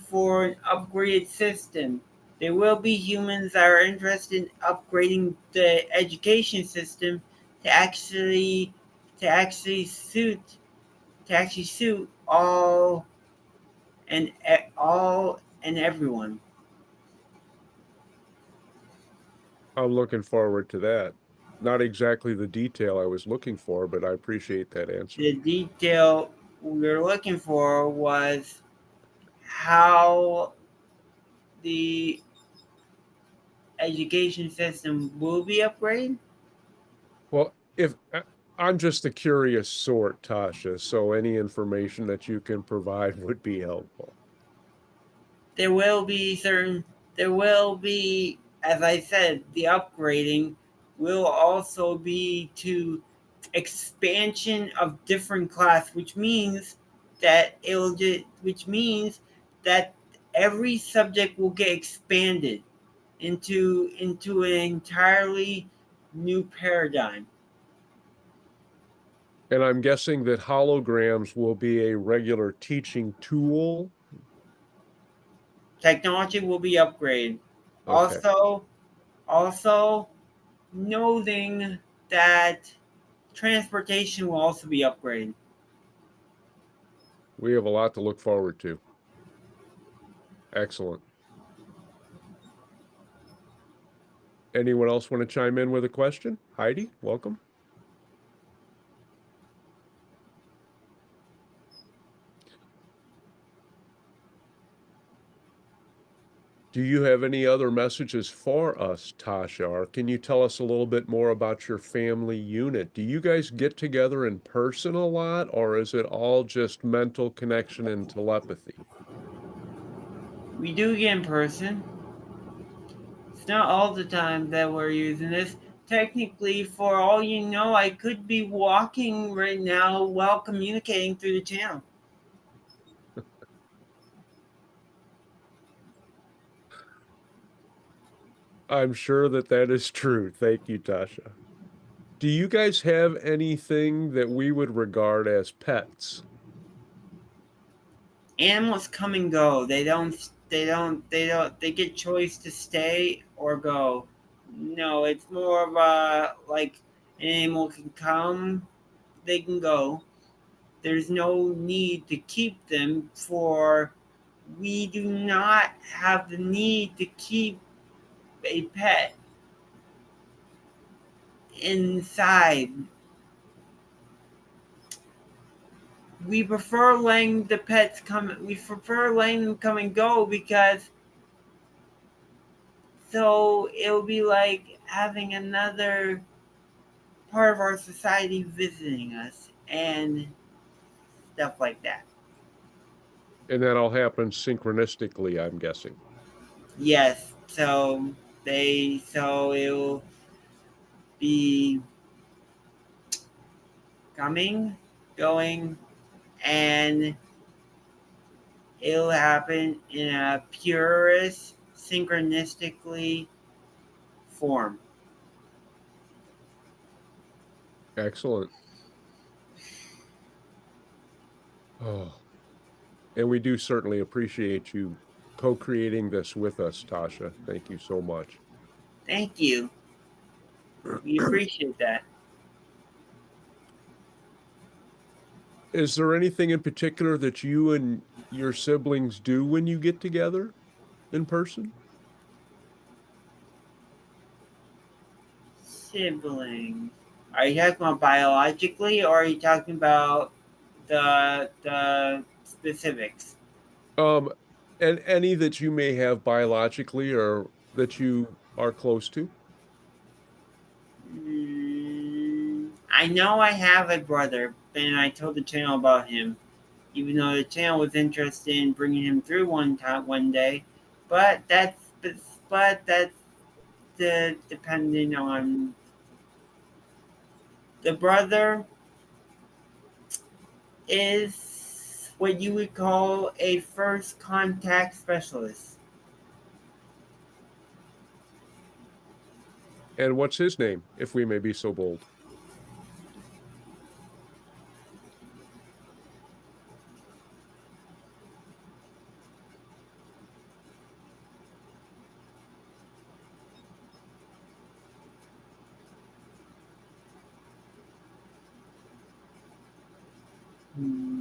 for an upgraded system. There will be humans that are interested in upgrading the education system to actually to actually suit all and everyone. I'm looking forward to that. Not exactly the detail I was looking for, but I appreciate that answer. The detail we were looking for was how the education system will be upgraded. Well, if I'm just a curious sort, Tasha, so any information that you can provide would be helpful. There will be certain, there will be, as I said, the upgrading will also be to expansion of different class, which means that which means that every subject will get expanded into an entirely new paradigm. And I'm guessing that holograms will be a regular teaching tool. Technology will be upgraded. Okay. Also noting that transportation will also be upgraded. We have a lot to look forward to. Excellent. Anyone else want to chime in with a question? Heidi, welcome. Do you have any other messages for us, Tasha? Or can you tell us a little bit more about your family unit? Do you guys get together in person a lot, or is it all just mental connection and telepathy? We do get in person. It's not all the time that we're using this. Technically, for all you know, I could be walking right now while communicating through the channel. I'm sure that that is true. Thank you, Tasha. Do you guys have anything that we would regard as pets? Animals come and go. They get choice to stay or go. No, it's more of a like an animal can come, they can go. There's no need to keep them for we do not have the need to keep a pet inside. We prefer letting the pets come. We prefer letting them come and go because so it'll be like having another part of our society visiting us and stuff like that. And that all happens synchronistically, I'm guessing. Yes, so it'll be coming, going, and it'll happen in a purest, synchronistically form. Excellent. Oh, and we do certainly appreciate you co-creating this with us, Tasha. Thank you so much. Thank you. We appreciate that. Is there anything in particular that you and your siblings do when you get together in person? Sibling. Are you talking about biologically or are you talking about the specifics? Um, and any that you may have biologically or that you are close to? I know I have a brother, and I told the channel about him, even though the channel was interested in bringing him through one day. But that's depending on the brother is what you would call a first contact specialist. And what's his name, if we may be so bold? Hmm.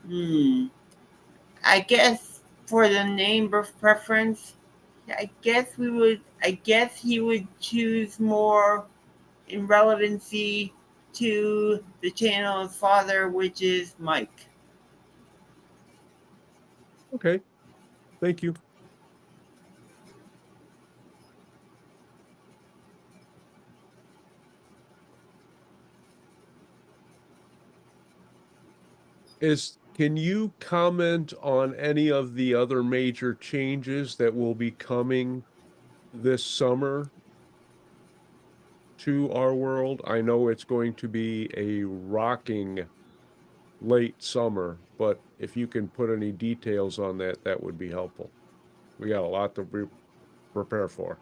Hmm. I guess for the name of preference, I guess he would choose more in relevancy to the channel's father, which is Mike. Okay, thank you. Can you comment on any of the other major changes that will be coming this summer to our world? I know it's going to be a rocking late summer, but if you can put any details on that, that would be helpful. We got a lot to prepare for.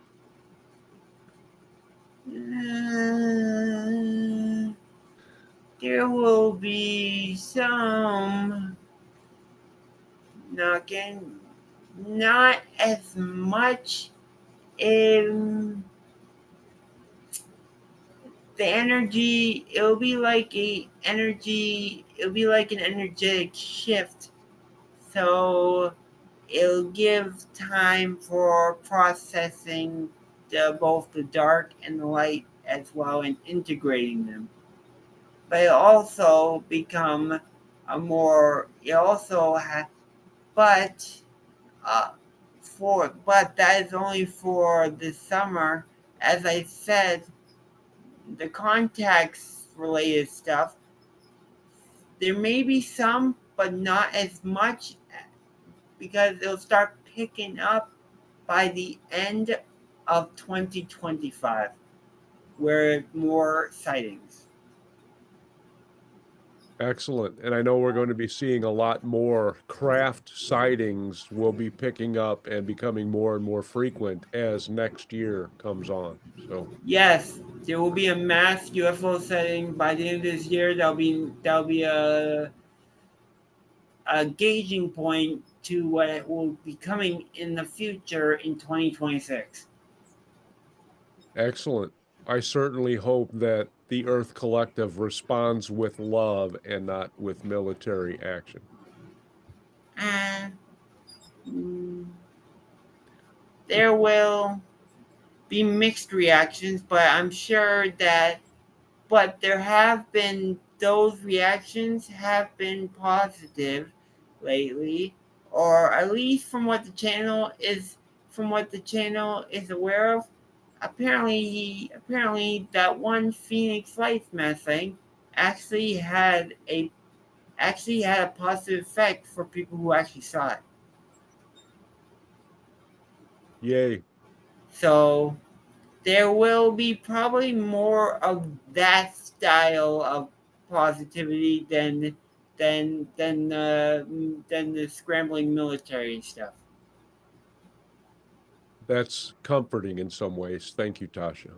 There will be some knocking, not as much in the energy, it'll be like an energetic shift. So it'll give time for processing both the dark and the light as well and integrating them. But it also become a more, it also has, but uh, but that is only for the summer. As I said, the contacts related stuff, there may be some, but not as much because it'll start picking up by the end of 2025, where more sightings. Excellent. And I know we're going to be seeing a lot more craft sightings will be picking up and becoming more and more frequent as next year comes on. So Yes, there will be a mass UFO sighting by the end of this year. That'll be a gauging point to what will be coming in the future in 2026. excellent. I certainly hope that the Earth Collective responds with love and not with military action. And mm, there will be mixed reactions, but I'm sure that, but there have been, those reactions have been positive lately, or at least from what the channel is aware of. Apparently that one Phoenix Lights message actually had a positive effect for people who actually saw it. Yay. So there will be probably more of that style of positivity than the scrambling military stuff. That's comforting in some ways. Thank you, Tasha.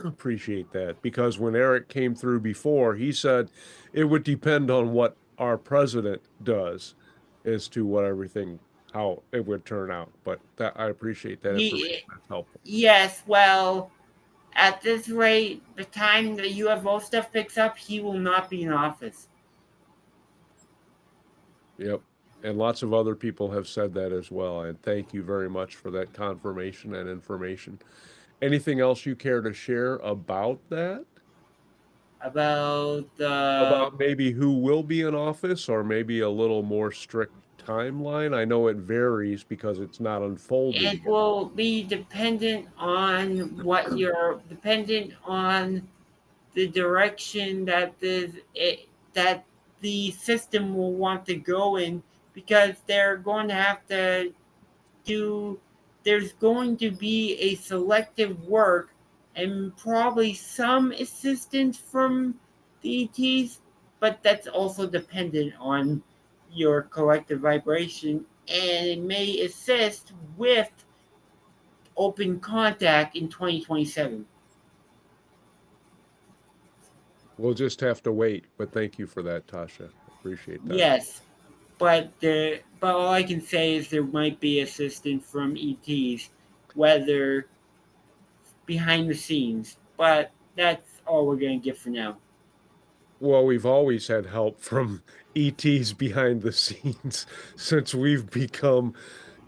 Appreciate that. Because when Eric came through before, he said it would depend on what our president does as to what everything, how it would turn out. But that I appreciate that information. He, That's helpful. yes, well, at this rate, the time the UFO stuff picks up, he will not be in office. Yep. And lots of other people have said that as well. And thank you very much for that confirmation and information. Anything else you care to share about that? About About maybe who will be in office or maybe a little more strict timeline? I know it varies because it's not unfolded it yet. will be dependent on the direction that the system will want to go in, because they're going to have to do, there's going to be a selective work and probably some assistance from the ETs, but that's also dependent on your collective vibration, and it may assist with open contact in 2027. We'll just have to wait, but thank you for that, Tasha. Appreciate that. Yes, but all I can say is there might be assistance from ETs, whether behind the scenes, but that's all we're gonna get for now. Well, we've always had help from ETs behind the scenes since we've become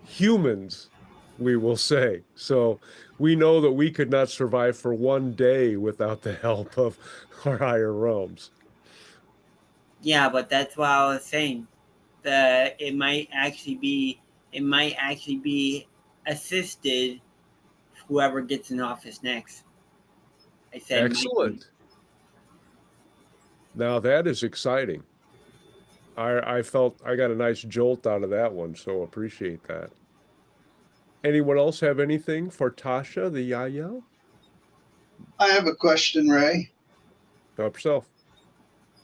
humans, we will say. So we know that we could not survive for one day without the help of our higher realms. Yeah, but that's what I was saying. The it might actually be assisted whoever gets in office next. I said might be. Excellent. Now that is exciting. I felt I got a nice jolt out of that one, so appreciate that. Anyone else have anything for Tasha, the Yahyel? I have a question, Ray. Help yourself.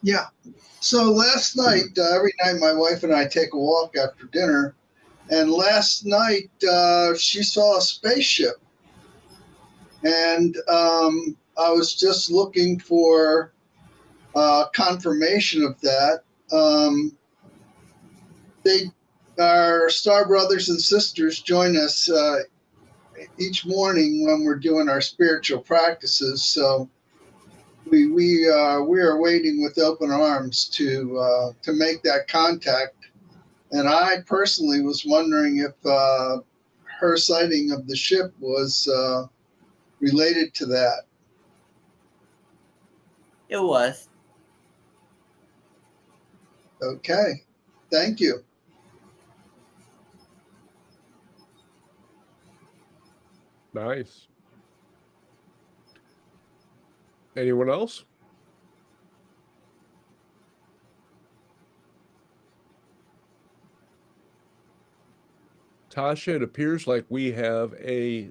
Yeah. So last night, every night my wife and I take a walk after dinner, and last night she saw a spaceship, and I was just looking for confirmation of that. They, our star brothers and sisters, join us each morning when we're doing our spiritual practices. So we are waiting with open arms to make that contact. And I personally was wondering if her sighting of the ship was related to that. It was. Okay, thank you. Nice. Anyone else? Tasha, it appears like we have a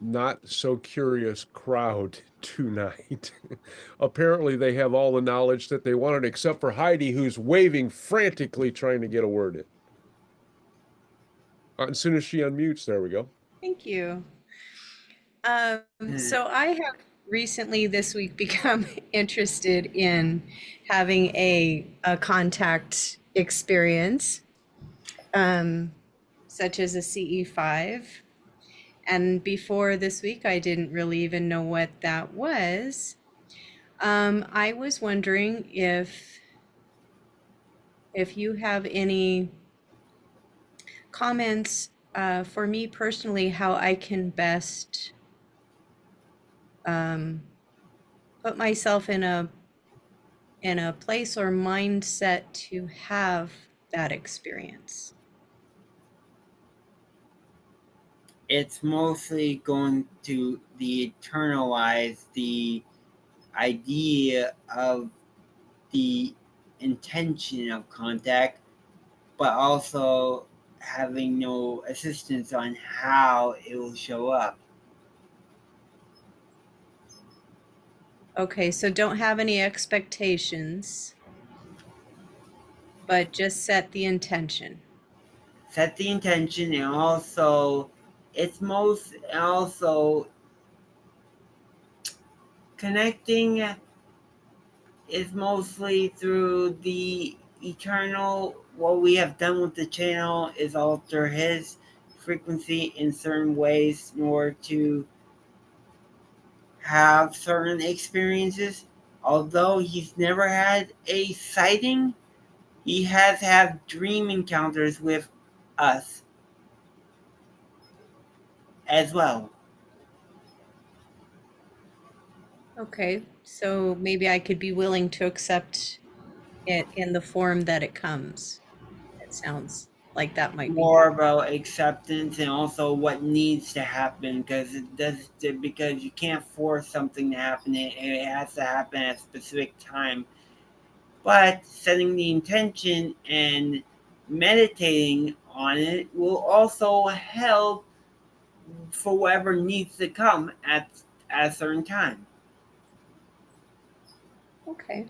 not so curious crowd tonight. Apparently, they have all the knowledge that they wanted, except for Heidi, who's waving frantically, trying to get a word in. As soon as she unmutes, there we go. Thank you. So I have recently this week become interested in having a contact experience, such as a CE5. And before this week, I didn't really even know what that was. I was wondering if you have any comments for me personally, how I can best put myself in a place or mindset to have that experience. It's mostly going to internalize the idea of the intention of contact, but also having no assistance on how it will show up. Okay, so don't have any expectations, but just set the intention. Set the intention, and also connecting is mostly through the eternal. What we have done with the channel is alter his frequency in certain ways in order to have certain experiences. Although he's never had a sighting, he has had dream encounters with us as well. Okay, so maybe I could be willing to accept it in the form that it comes. It sounds like that might be More about acceptance and also what needs to happen, because you can't force something to happen. It has to happen at a specific time. But setting the intention and meditating on it will also help for whatever needs to come at a certain time. okay.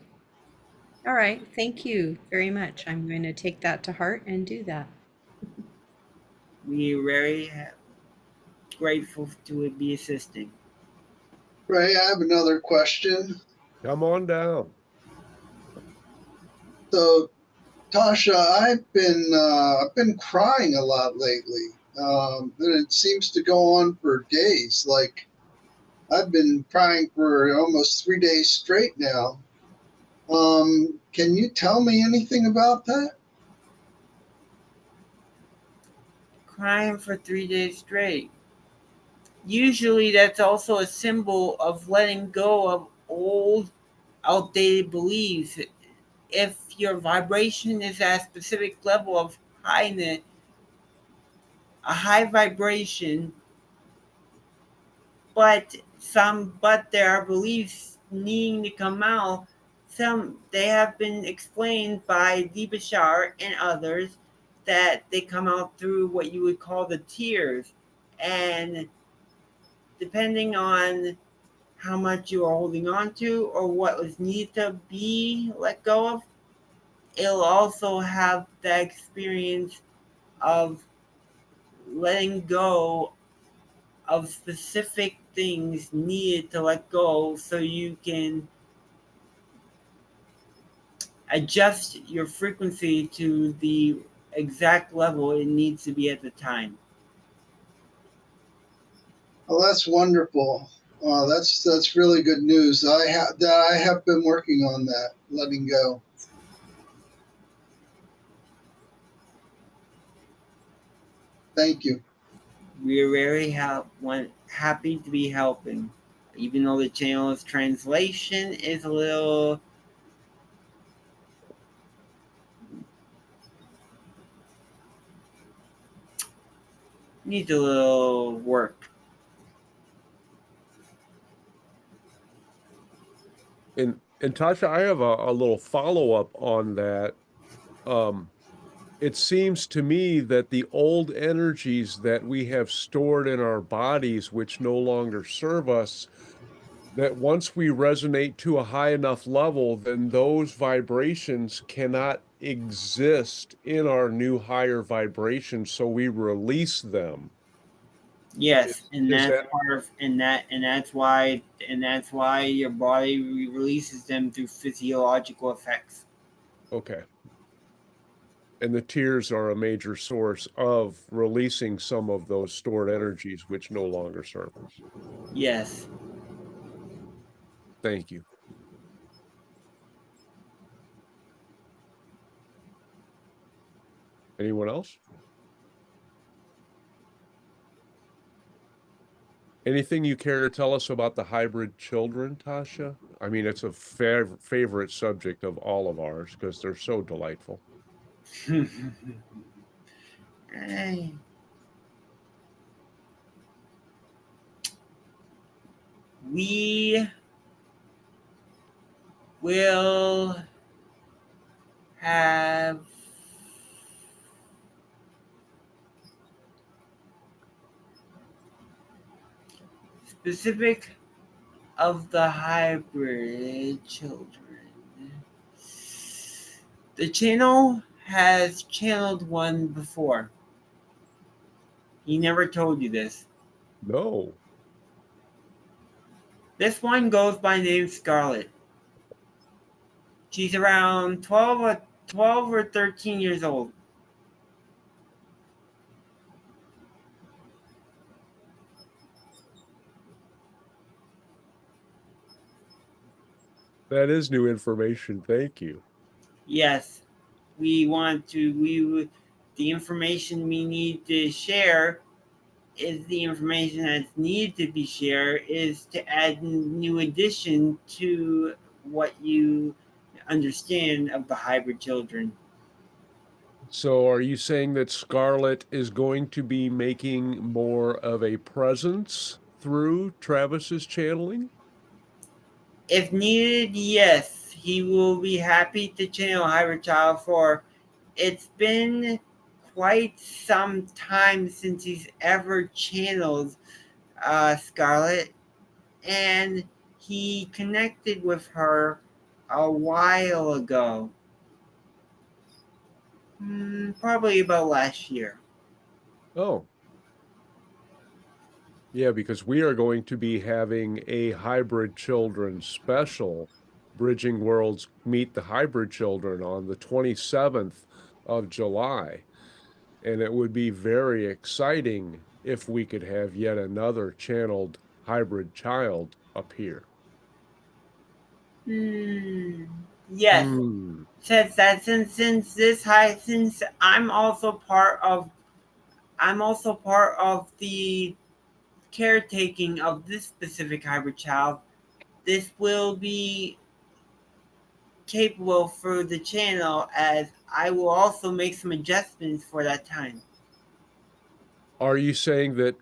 All right, thank you very much. I'm going to take that to heart and do that. We're very grateful to be assisting. Ray, I have another question. Come on down. So, Tasha, I've been crying a lot lately. And it seems to go on for days. Like I've been crying for almost 3 days straight now. Can you tell me anything about that? Crying for 3 days straight. Usually, that's also a symbol of letting go of old, outdated beliefs. If your vibration is at a specific level of highness, a high vibration, but there are beliefs needing to come out. They have been explained by Debashar and others that they come out through what you would call the tears, and depending on how much you are holding on to or what was needed to be let go of, it'll also have that experience of letting go of specific things needed to let go so you can adjust your frequency to the exact level it needs to be at the time. Well, that's wonderful. That's really good news. I have been working on that, letting go. Thank you. We're very happy to be helping, even though the channel's translation is a little needs a little work. And Tasha, I have a little follow-up on that. It seems to me that the old energies that we have stored in our bodies, which no longer serve us, that once we resonate to a high enough level, then those vibrations cannot exist in our new higher vibrations, so we release them. Yes, and Is that's that part of that's why your body releases them through physiological effects. okay? And the tears are a major source of releasing some of those stored energies which no longer serve us. Yes. Thank you. Anyone else? Anything you care to tell us about the hybrid children, Tasha? I mean, it's a favorite subject of all of ours because they're so delightful. We will have specific of the hybrid children. The channel has channeled one before. He never told you this. No. This one goes by name Scarlet. She's around 12 or 13 years old. That is new information. Thank you. Yes, the information we need to share is the information that's needed to be shared is to add new addition to what you understand of the hybrid children. So are you saying that Scarlett is going to be making more of a presence through Travis's channeling? If needed, yes, he will be happy to channel hybrid child for. It's been quite some time since he's ever channeled Scarlet, and he connected with her a while ago. Probably about last year. Oh. Yeah, because we are going to be having a hybrid children special, Bridging Worlds Meet the Hybrid Children on the 27th of July. And it would be very exciting if we could have yet another channeled hybrid child appear. Yes. Hmm. Says that since I'm also part of the caretaking of this specific hybrid child. This will be capable for the channel as I will also make some adjustments for that time. Are you saying that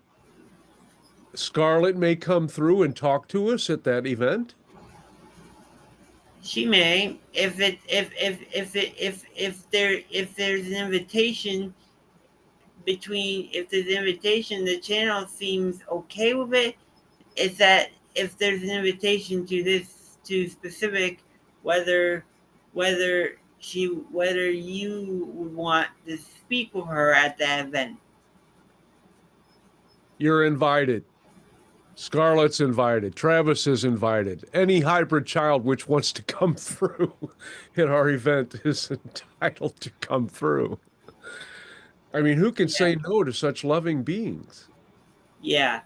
Scarlett may come through and talk to us at that event? She may, if there's an invitation if there's an invitation, the channel seems okay with it. It's that if there's an invitation to specific, whether whether you would want to speak with her at that event. You're invited. Scarlett's invited. Travis is invited. Any hybrid child which wants to come through at our event is entitled to come through. I mean, who can say no to such loving beings? Yeah.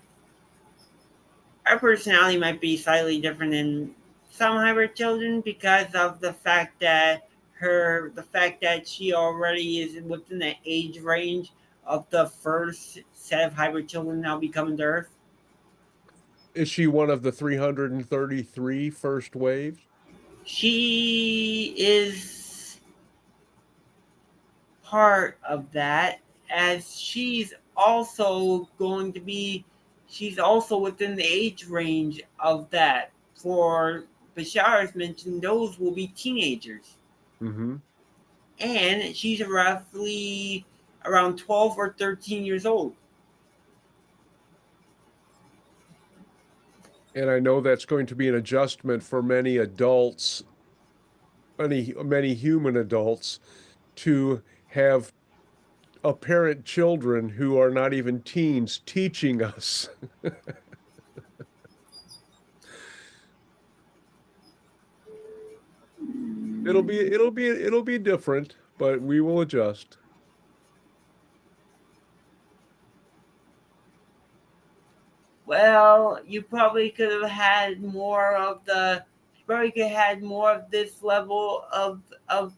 our personality might be slightly different than some hybrid children because of the fact that she already is within the age range of the first set of hybrid children now be coming to Earth. Is she one of the 333 first waves? She is part of that, as she's also within the age range of that. For Bashar's mentioned, those will be teenagers. Mm-hmm. And she's roughly around 12 or 13 years old. And I know that's going to be an adjustment for many adults, many human adults, to have apparent children who are not even teens teaching us. It'll be different, but we will adjust. Well, you probably could have had more of this level of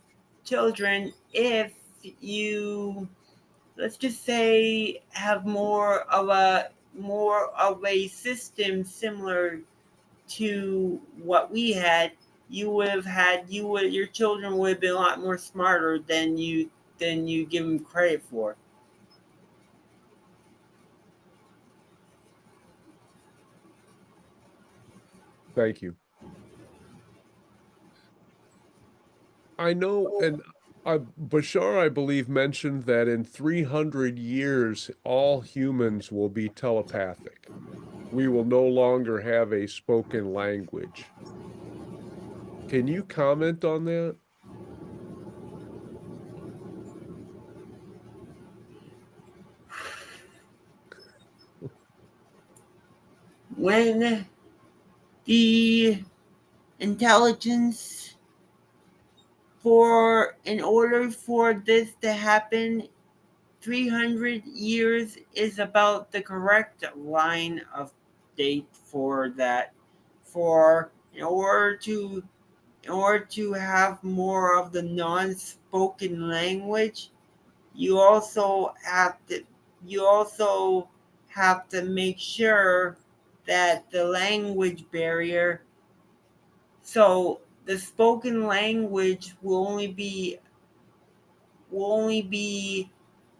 children if you, let's just say, have more of a system similar to what we had. Your children would have been a lot more smarter than you give them credit for. Thank you. I know, and Bashar, I believe, mentioned that in 300 years, all humans will be telepathic. We will no longer have a spoken language. Can you comment on that? When the intelligence for in order for this to happen, 300 years is about the correct line of date for that. For in order to have more of the non-spoken language, you also have to you also have to make sure that the language barrier, so the spoken language will only be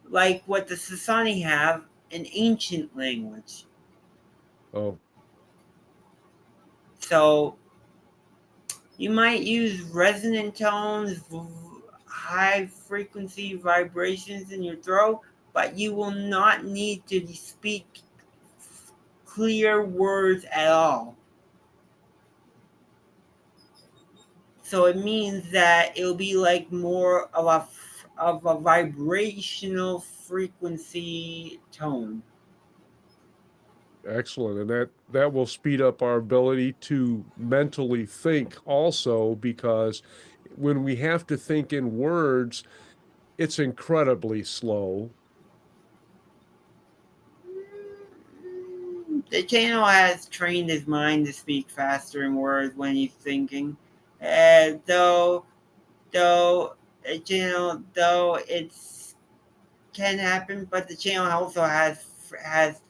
like what the Sasani have, an ancient language. Oh, So you might use resonant tones, high frequency vibrations in your throat, but you will not need to speak clear words at all. So it means that it'll be like more of a vibrational frequency tone. excellent. And that will speed up our ability to mentally think also, because when we have to think in words, it's incredibly slow. The channel has trained his mind to speak faster in words when he's thinking. Uh, though, though, though it's can happen, but the channel also has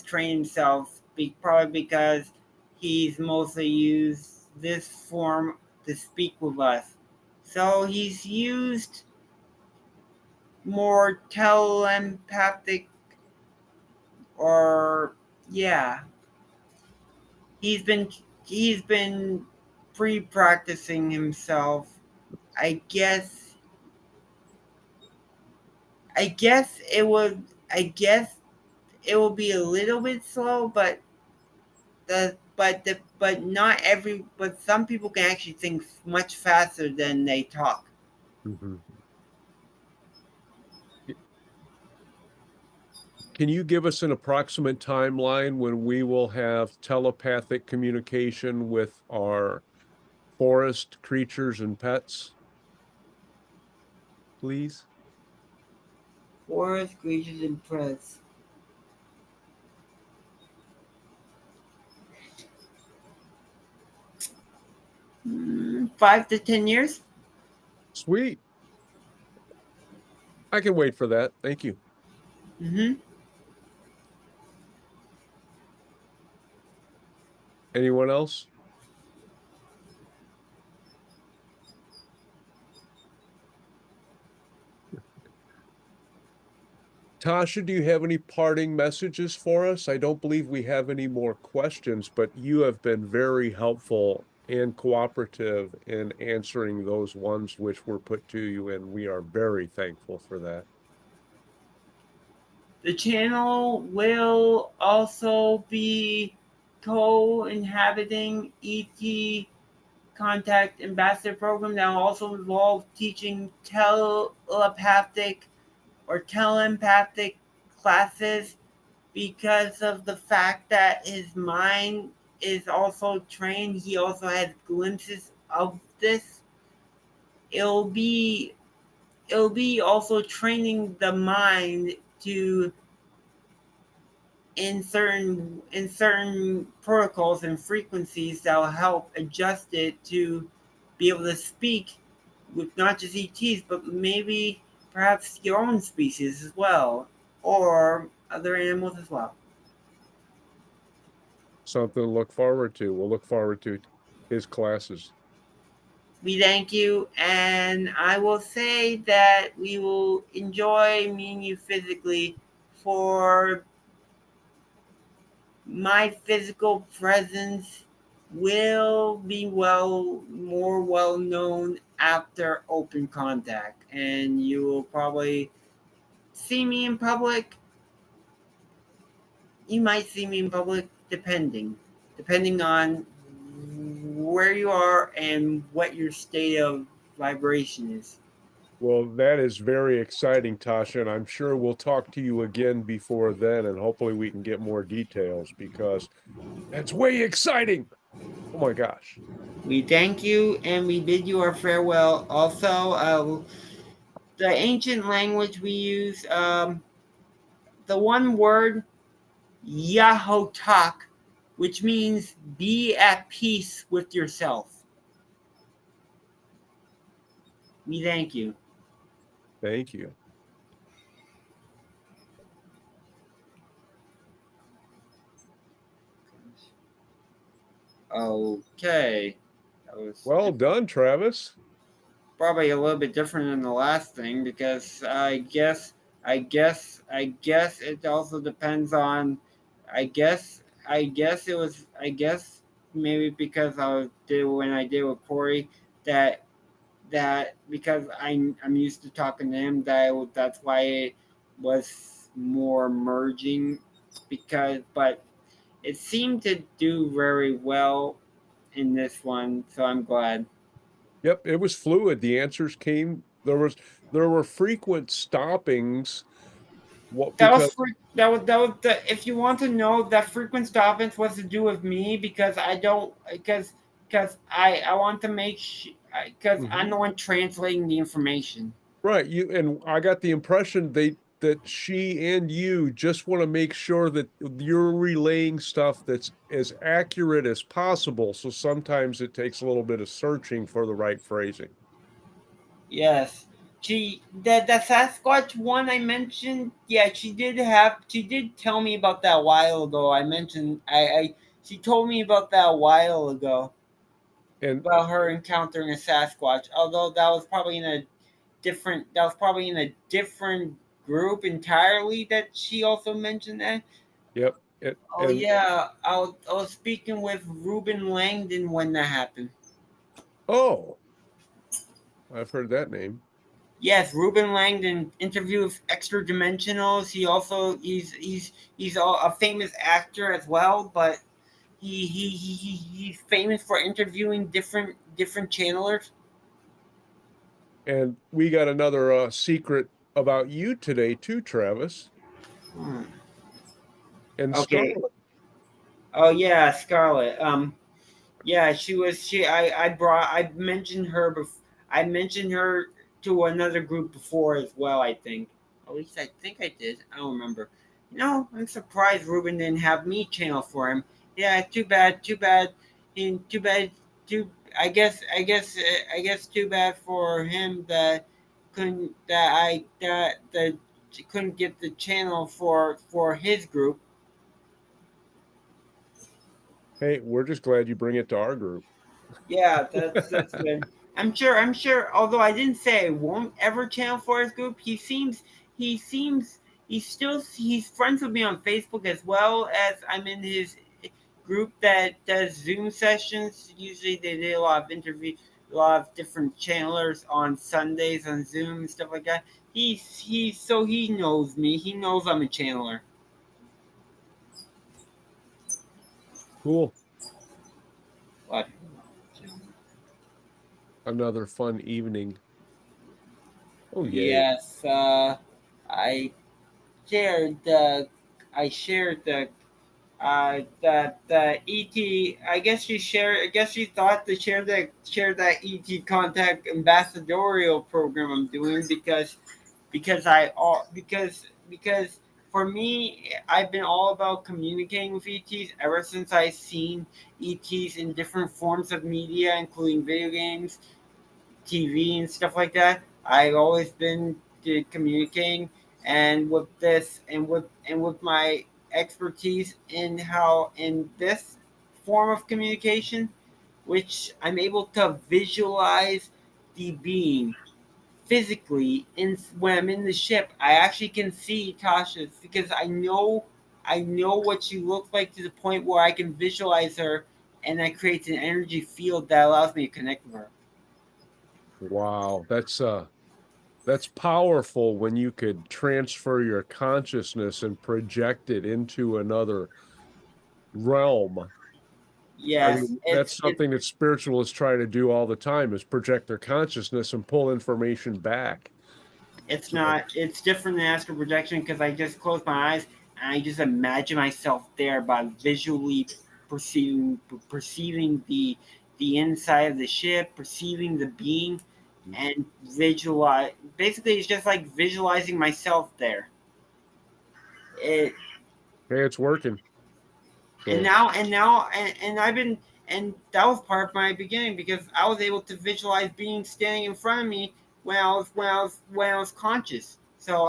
trained himself, probably because he's mostly used this form to speak with us. So he's used more telepathic, or yeah, he's been he's been pre-practicing himself. I guess I guess it would I guess it will be a little bit slow, but but some people can actually think much faster than they talk. Mhm. Can you give us an approximate timeline when we will have telepathic communication with our forest creatures and pets, please? Forest creatures and press. 5 to 10 years. Sweet. I can wait for that. Thank you. Mm-hmm. Anyone else? Tasha, do you have any parting messages for us? I don't believe we have any more questions, but you have been very helpful and cooperative in answering those ones which were put to you, and we are very thankful for that. The channel will also be co-inhabiting ET Contact Ambassador Program that will also involve teaching telepathic or telepathic classes because of the fact that his mind is also trained. He also has glimpses of this. It'll be it'll be also training the mind to in certain protocols and frequencies that will help adjust it to be able to speak with not just ETs, but maybe perhaps your own species as well, or other animals as well. Something to look forward to. We'll look forward to his classes. We thank you, and I will say that we will enjoy meeting you physically. For my physical presence will be more well known after open contact, and you will probably see me in public. You might see me in public depending on where you are and what your state of vibration is. Well, that is very exciting, Tasha, and I'm sure we'll talk to you again before then, and hopefully we can get more details because that's way exciting. Oh my gosh. We thank you and we bid you our farewell. Also, the ancient language we use, the one word Yahotak, which means be at peace with yourself. We thank you. Thank you. Okay. That was Well done, Travis. probably a little bit different than the last thing because I guess it also depends on I guess maybe because when I did with Corey that because I'm used to talking to him that's why it was more merging but it seemed to do very well in this one, so I'm glad. Yep, it was fluid. The answers came. There were frequent stoppings. What That because was that was the if you want to know that frequent stoppage was to do with me because I don't because I want to make because I'm Mhm. the one translating the information. Right, you and I got the impression that she and you just want to make sure that you're relaying stuff that's as accurate as possible. So sometimes it takes a little bit of searching for the right phrasing. Yes. The Sasquatch one I mentioned, yeah, she did tell me about that a while ago. I mentioned I she told me about that a while ago And about her encountering a Sasquatch. Although that was probably in a different group entirely that she also mentioned that. yep, Oh and yeah, I was speaking with Ruben Langdon when that happened. oh, I've heard that name. Yes, Ruben Langdon interview with Extra Dimensionals. He's a famous actor as well, but he's famous for interviewing different channelers. And we got another secret about you today too, Travis. Hmm. And Okay. Scarlet. Oh yeah, Scarlett. Yeah, she was. I mentioned her to another group before as well. I think. At least I think I did. I don't remember. I'm surprised Ruben didn't have me channel for him. Yeah, too bad. Too bad. And too bad. Too. I guess too bad for him that couldn't get the channel for his group. Hey, we're just glad you bring it to our group. Yeah, that's good. I'm sure. Although I didn't say I won't ever channel for his group, he seems he's friends with me on Facebook as well as I'm in his group that does Zoom sessions. Usually they did a lot of a lot of different channelers on Sundays on Zoom and stuff like that. He knows me. He knows I'm a channeler. Cool. But Another fun evening. Oh, yay. yes, I shared the I shared the ET. I guess she thought to share that ET contact ambassadorial program I'm doing because for me I've been all about communicating with ETs ever since I seen ETs in different forms of media, including video games, TV and stuff like that. I've always been communicating, and with this, and with my expertise in how in this form of communication, which I'm able to visualize the being physically. In when I'm in the ship, I actually can see Tasha because I know what she looks like to the point where I can visualize her, and that creates an energy field that allows me to connect with her. Wow, that's powerful when you could transfer your consciousness and project it into another realm. I Yes, mean, that's something that spiritualists try to do all the time is project their consciousness and pull information back. it's So, not it's different than astral projection because I just close my eyes and I just imagine myself there by visually perceiving the inside of the ship, perceiving the being, and visualize. Basically, it's just like visualizing myself there. It hey, it's working. and So, now and I've been and that was part of my beginning because I was able to visualize being standing in front of me when I was conscious. So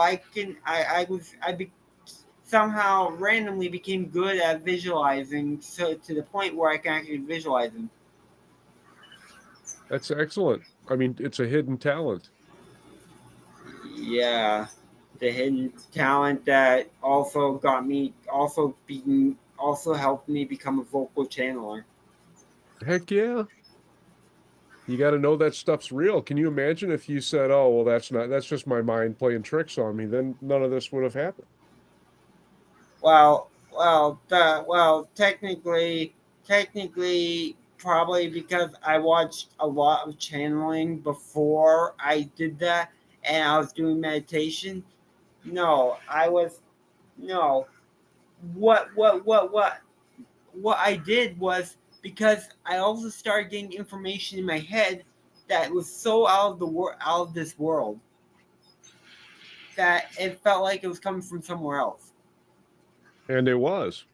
somehow randomly became good at visualizing, so to the point where I can actually visualize them. that's excellent. I mean, it's a hidden talent. Yeah, the hidden talent that also helped me become a vocal channeler. Heck yeah. You got to know that stuff's real. Can you imagine if you said, "Oh, well, that's just my mind playing tricks on me," then none of this would have happened. Technically, probably because I watched a lot of channeling before I did that, and I was doing meditation. No, I was no. What I did was because I also started getting information in my head that was so out of this world, that it felt like it was coming from somewhere else. And it was.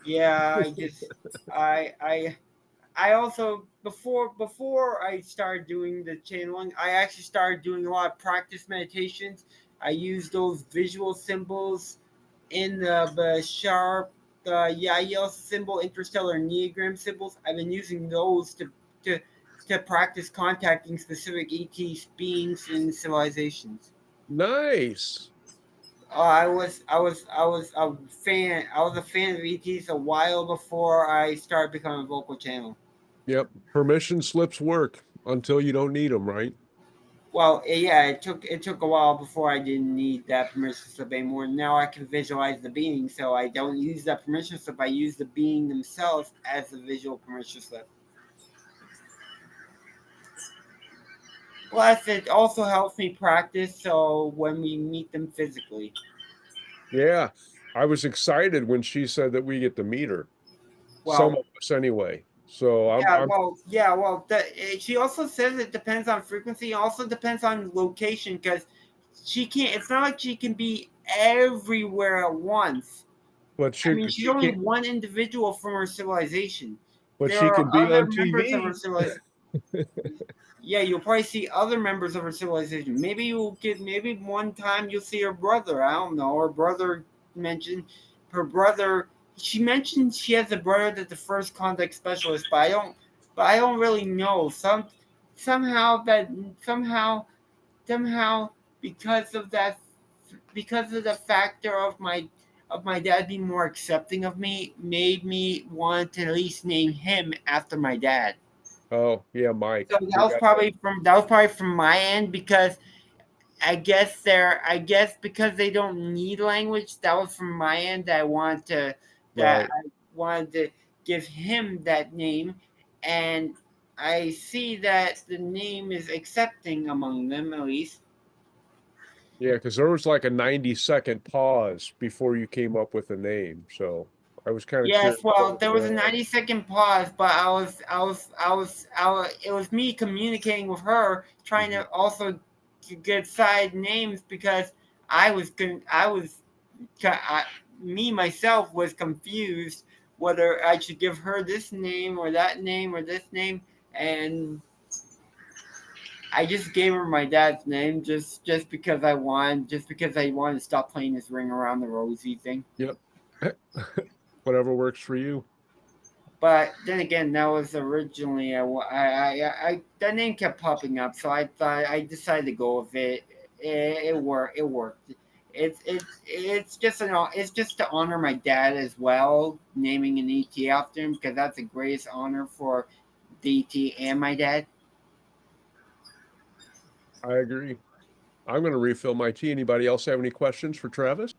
Yeah, I also before I started doing the channeling, I actually started doing a lot of practice meditations. I used those visual symbols in the sharp, the Yahyel symbol, interstellar enneagram symbols. I've been using those to to practice contacting specific ET beings and civilizations. Nice. I was a fan. I was a fan of ETs a while before I started becoming a vocal channel. Yep. Permission slips work until you don't need them, right? Well, yeah, it took a while before I didn't need that permission slip anymore. Now I can visualize the being, so I don't use that permission slip. I use the being themselves as the visual permission slip. Plus, it also helps me practice. So when we meet them physically, Yeah. I was excited when she said that we get to meet her. Some well, of us anyway. So I'm she also says it depends on frequency. It also depends on location because she can't. It's not like she can be everywhere at once. but I mean, she's she only can't one individual from her civilization. But there she are can be other on members of our TV. civilization. Yeah, you'll probably see other members of her civilization. Maybe you'll get. Maybe one time you'll see her brother. I don't know. Her brother mentioned her brother. She mentioned she has a brother that's the first contact specialist, but I don't. But I don't really know. Somehow that somehow because of that, because of the factor of my dad being more accepting of me, made me want to at least name him after my dad. Oh, yeah, So Mike. We got that. that was probably from my end because I guess because they don't need language, that was from my end that Right. I wanted to give him that name, and I see that the name is accepting among them at least. Yeah, because there was like a 90-second pause before you came up with a name. So I was kind of Yes, curious what well, it there was a was. 90-second pause, but it was me communicating with her, trying Mhm. to also get side names because I was, I, me myself was confused whether I should give her this name or that name or this name, and I just gave her my dad's name just because I wanted to stop playing this ring around the rosy thing. Yep. Whatever works for you. But then again, that was originally that name kept popping up, so I decided to go with it. It worked. It worked. It's just to honor my dad as well, naming an ET after him because that's the greatest honor for the ET and my dad. I agree. I'm going to refill my tea. Anybody else have any questions for Travis?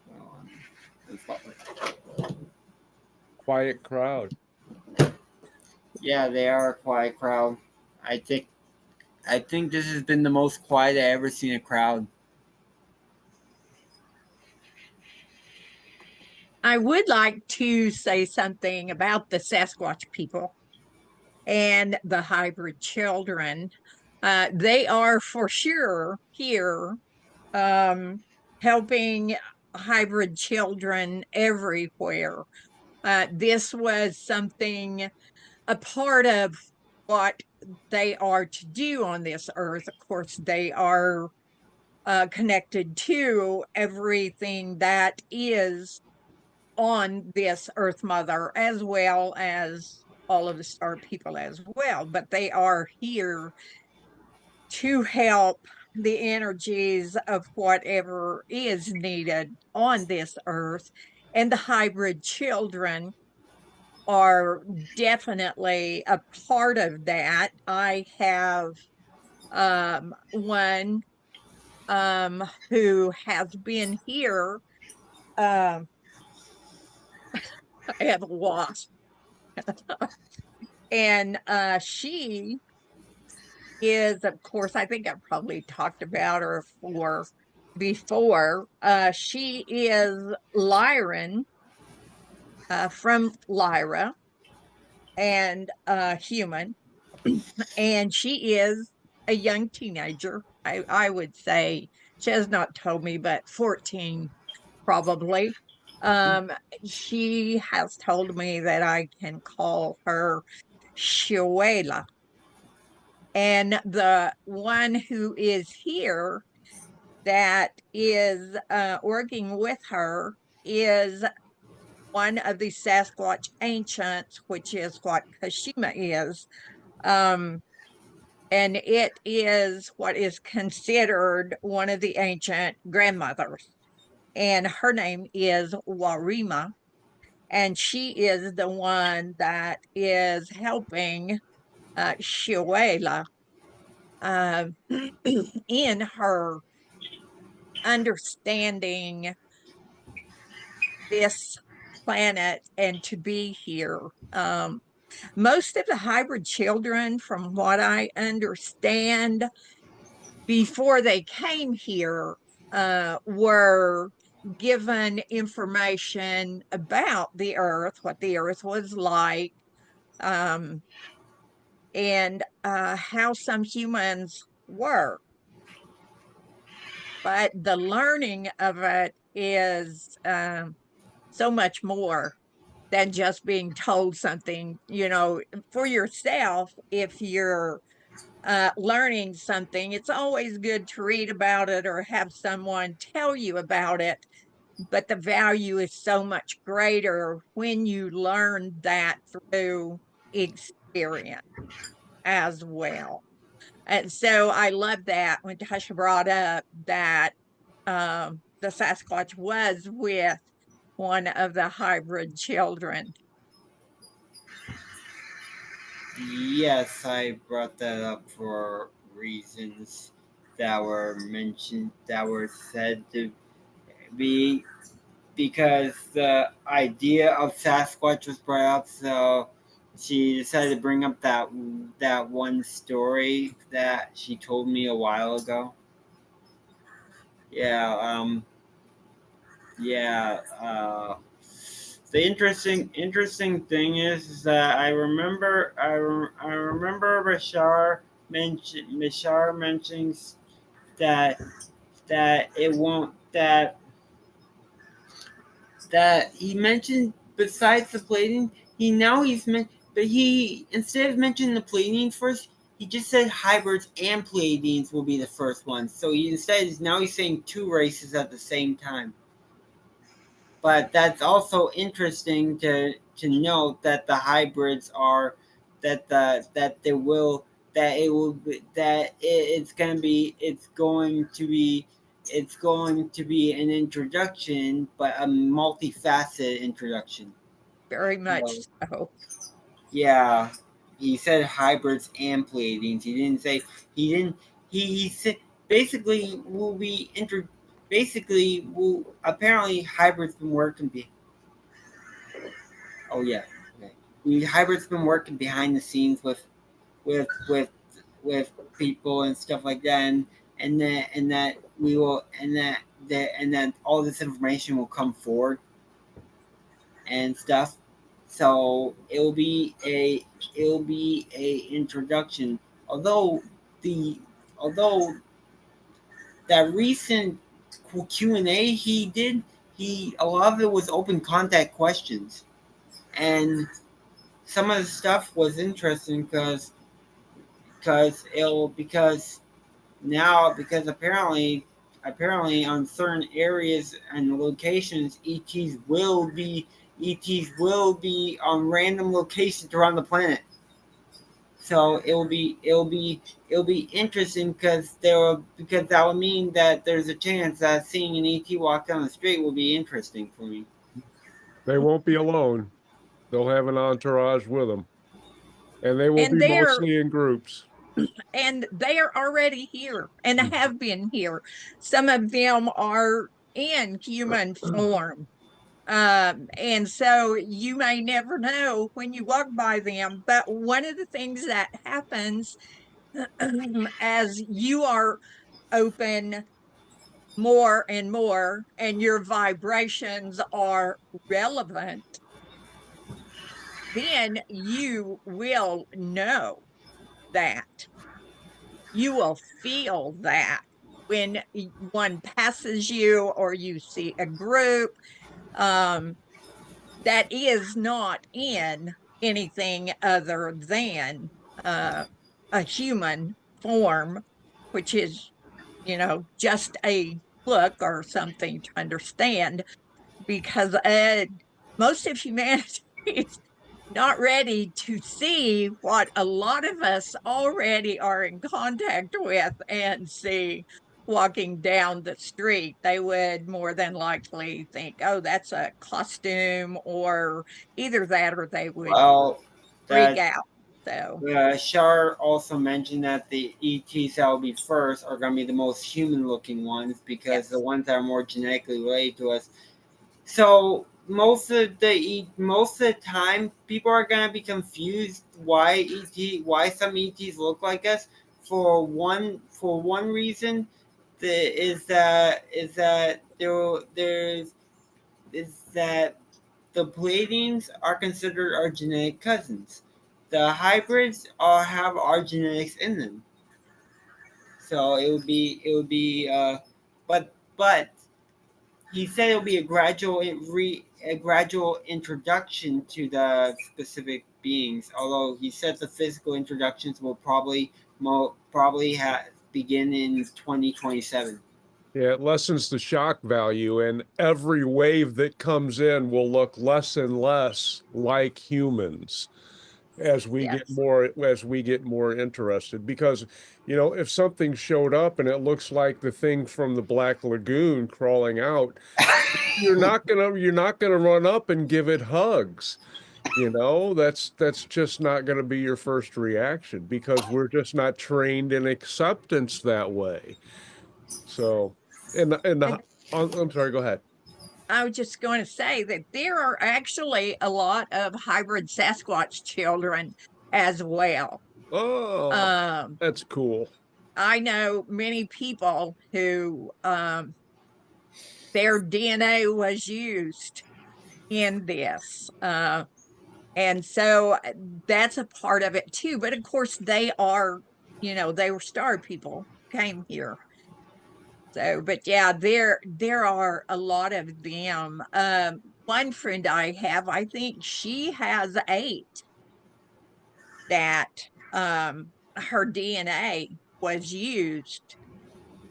Well, it's lovely. Quiet crowd. Yeah, they are a quiet crowd. I think I think this has been the most quiet I ever seen a crowd. I would like to say something about the Sasquatch people and the hybrid children. They are for sure here, helping hybrid children everywhere. This was something, a part of what they are to do on this earth. Of course, they are connected to everything that is on this earth mother, as well as all of the star people as well, but they are here to help the energies of whatever is needed on this earth. And the hybrid children are definitely a part of that. I have one who has been here. I have a wasp, and she is, of course, I think I've probably talked about her before. She is Lyran, from Lyra, and human, and she is a young teenager. I would say she has not told me, but 14 probably. Um, she has told me that I can call her Shuela. And the one who is here that is working with her is one of the Sasquatch ancients, which is what Kashima is. Um, and it is what is considered one of the ancient grandmothers. And her name is Warima. And she is the one that is helping Shuela uh, in her understanding this planet and to be here. Most of the hybrid children, from what I understand, before they came here, were given information about the Earth, what the Earth was like, um, and how some humans were. But the learning of it is so much more than just being told something, for yourself. If you're learning something, it's always good to read about it or have someone tell you about it. But the value is so much greater when you learn that through experience as well. And so I love that when Tasha brought up that the Sasquatch was with one of the hybrid children. Yes, I brought that up for reasons that were mentioned, that were said to be, because the idea of Sasquatch was brought up. So she decided to bring up that one story that she told me a while ago. Yeah, yeah. The interesting thing is that I remember Bashar mentions that it won't that he mentioned, besides the plating, but he, instead of mentioning the plating first, he just said hybrids and Pleiadians will be the first ones. So now he's saying two races at the same time. But that's also interesting to note that the hybrids are that they will that it will be, that it's going to be an introduction, but a multifaceted introduction. Very much So, so. yeah, he said hybrids and Pleiadians. He didn't he said basically will be basically will apparently hybrids been working oh yeah, okay. Hybrid's been working behind the scenes with with with people and stuff like that, and that we will and that all this information will come forward and stuff. So it'll be a introduction. The although that recent Q&A he did, he a lot of it was open contact questions, and some of the stuff was interesting because apparently on certain areas and locations ETs will be on random locations around the planet. So it'll be interesting because that will mean that there's a chance that seeing an ET walk down the street will be interesting for me. They won't be alone. They'll have an entourage with them, and they will And be they're mostly in groups. already here and have been here. Some of them are in human form. And so you may never know when you walk by them. But one of the things that happens as you are open more and more and your vibrations are relevant, then you will know that. You will feel that when one passes you or you see a group that is not in anything other than a human form, which is, just a look or something to understand, because most of humanity is not ready to see what a lot of us already are in contact with and see walking down the street. They would more than likely think, oh, that's a costume, or either that or they would Well, freak that out. So, Shar also mentioned that the ETs that will be first are going to be the most human-looking ones because the yes, ones that are more genetically related to us. So most of the time, people are going to be confused why some ETs look like us. For one reason, is that the Pleiadians are considered our genetic cousins. The hybrids all have our genetics in them. So it would be but he said it'll be a gradual a gradual introduction to the specific beings. Although he said the physical introductions will probably begin in 2027. Yeah, it lessens the shock value, and every wave that comes in will look less and less like humans as we get Yes. more interested. Because, if something showed up and it looks like the thing from the Black Lagoon crawling out, you're not gonna run up and give it hugs. That's just not gonna be your first reaction because we're just not trained in acceptance that way. So, And I'm sorry, go ahead. I was just going to say that there are actually a lot of hybrid Sasquatch children as well. Oh, Um, that's cool. I know many people who their DNA was used in this. And so that's a part of it too. But of course, they were star people, came here. So, but yeah, there are a lot of them. One friend I have, I think she has 8 that her DNA was used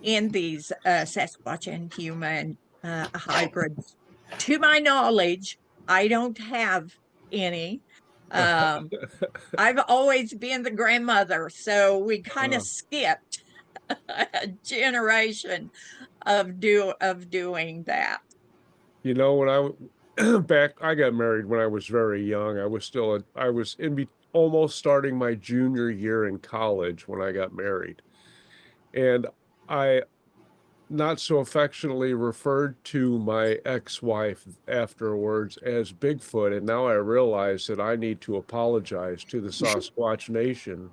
in these Sasquatch and human hybrids. To my knowledge, I don't have any. Um, I've always been the grandmother, so we kind of Uh, skipped a generation of doing that. when back, I got married when I was very young. I was almost starting my junior year in college when I got married. And I not so affectionately referred to my ex-wife afterwards as Bigfoot, and now I realize that I need to apologize to the Sasquatch Nation.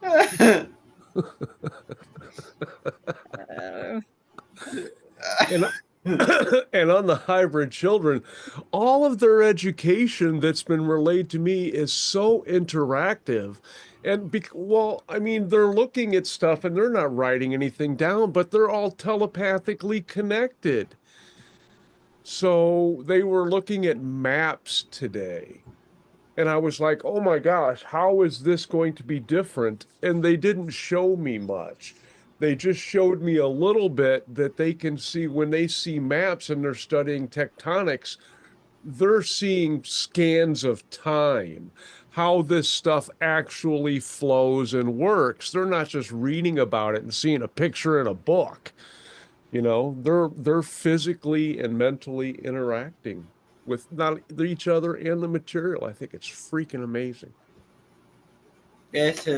Uh, And and on the hybrid children, all of their education that's been relayed to me is so interactive. And well, I mean, they're looking at stuff and they're not writing anything down, but they're all telepathically connected. So they were looking at maps today. And I was like, oh my gosh, how is this going to be different? And they didn't show me much. They just showed me a little bit that they can see when they see maps and they're studying tectonics, they're seeing scans of time, how this stuff actually flows and works. They're not just reading about it and seeing a picture in a book. They're physically and mentally interacting with not each other and the material. I think it's freaking amazing. This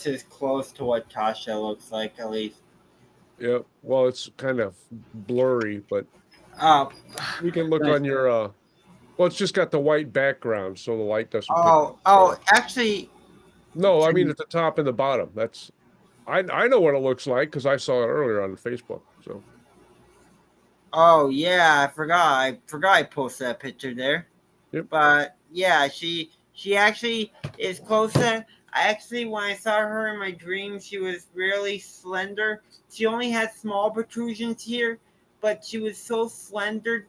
is close to what Tasha looks like, at least. Yeah, well, it's kind of blurry, but Oh, we can look nice. on your well, it's just got the white background, so the light doesn't pick it up. Oh, actually, No, I mean at the top and the bottom. I know what it looks like because I saw it earlier on Facebook. So oh yeah, I forgot I posted that picture there. yep. But yeah, she actually is close to. Actually, when I saw her in my dreams, she was really slender. She only had small protrusions here, but she was so slender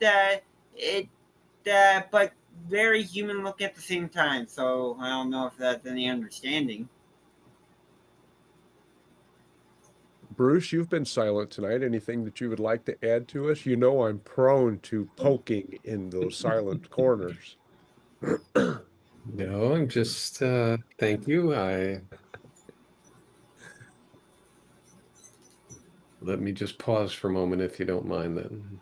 but very human look at the same time. So I don't know if that's any understanding. Bruce, you've been silent tonight. Anything that you would like to add to us? I'm prone to poking in those silent corners. No, I'm just thank you. Let me just pause for a moment if you don't mind then.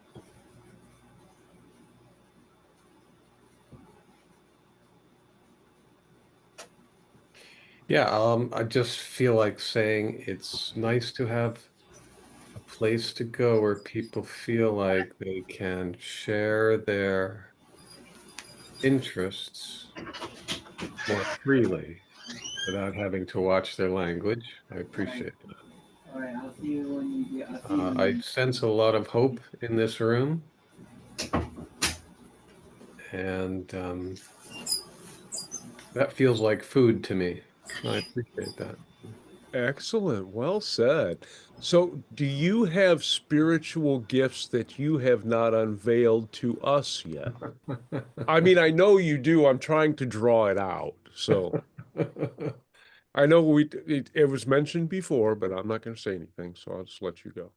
Yeah, I just feel like saying it's nice to have a place to go where people feel like they can share their interests more freely without having to watch their language. I appreciate that. All right, I'll see you when you get. I'll see you when I you... sense a lot of hope in this room, and that feels like food to me. I appreciate that. Excellent. Well said. So, do you have spiritual gifts that you have not unveiled to us yet? I mean, I know you do. I'm trying to draw it out. So, I know it was mentioned before, but I'm not going to say anything. So, I'll just let you go.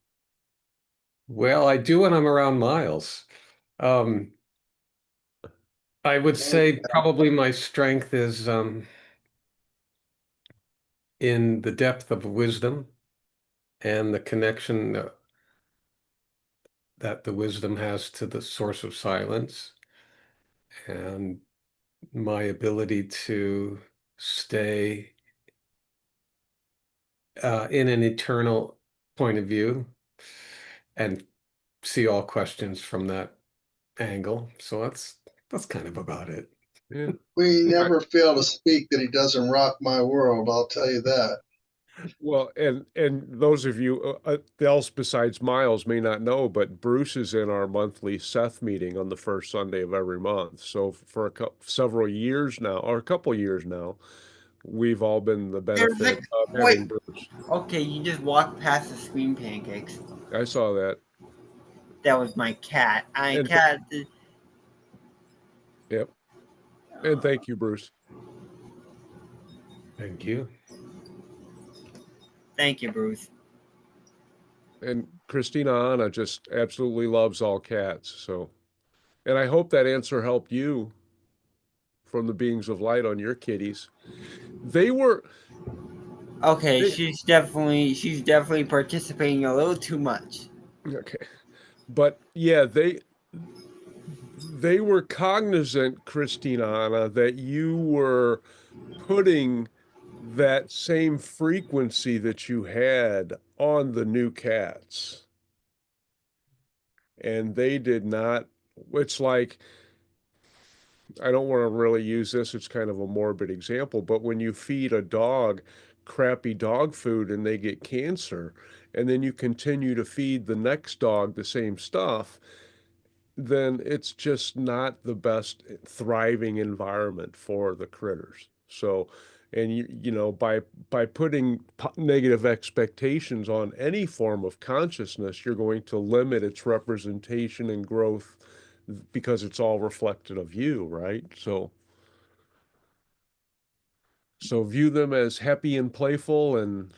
Well, I do when I'm around Miles. Um, I would say probably my strength is in the depth of wisdom and the connection that the wisdom has to the source of silence, and my ability to stay in an eternal point of view and see all questions from that angle. So that's kind of about it. Yeah. We I, never fail to speak that he doesn't rock my world, I'll tell you that. well, and those of you else besides Miles may not know, but Bruce is in our monthly Seth meeting on the first Sunday of every month. So for several years now, or a couple years now, we've all been the There's benefit like, of wait, having Bruce. okay, you just walked past the screen pancakes. I saw that. That was my cat. I And cat. yep. And thank you, Bruce. Thank you. Thank you, Bruce. And Christina Anna just absolutely loves all cats. So, and I hope that answer helped you from the beings of light on your kitties. They were, Okay, they, she's definitely participating a little too much. okay. But yeah, they were cognizant, Christina Anna, that you were putting that same frequency that you had on the new cats. And they did not, it's like, I don't want to really use this, it's kind of a morbid example, but when you feed a dog crappy dog food and they get cancer, and then you continue to feed the next dog the same stuff, then it's just not the best thriving environment for the critters. So, and you know, by putting negative expectations on any form of consciousness, you're going to limit its representation and growth because it's all reflected of you, right? So view them as happy and playful and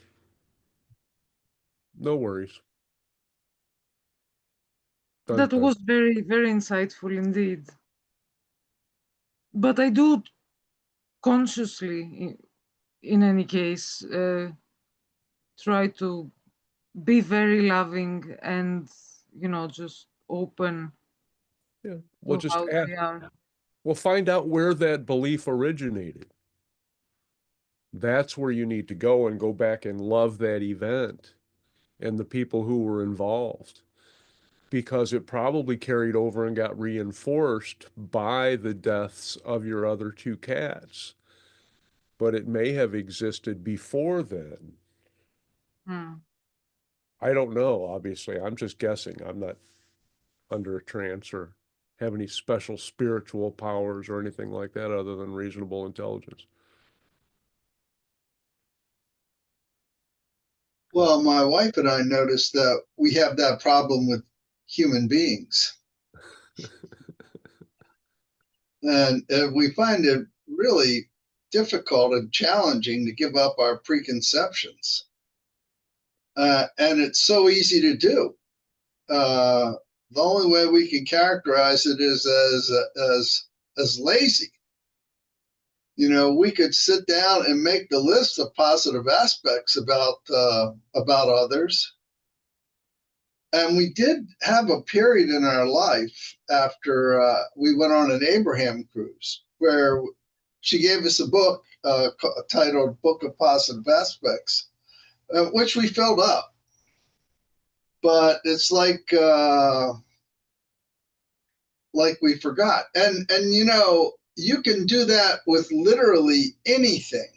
no worries. Dun, That dun. was very, very insightful indeed. But I do consciously, in any case, try to be very loving and, just open Yeah. We'll to just how ask. they are. We'll find out where that belief originated. That's where you need to go and go back and love that event and the people who were involved because it probably carried over and got reinforced by the deaths of your other two cats. But it may have existed before then. Hmm. I don't know, obviously. I'm just guessing. I'm not under a trance or have any special spiritual powers or anything like that other than reasonable intelligence. Well, my wife and I noticed that we have that problem with human beings. And we find it really difficult and challenging to give up our preconceptions. And it's so easy to do. The only way we can characterize it is as lazy. You know, we could sit down and make the list of positive aspects about others. And we did have a period in our life after we went on an Abraham cruise where she gave us a book titled Book of Positive Aspects, which we filled up. But it's like we forgot. And you know, you can do that with literally anything,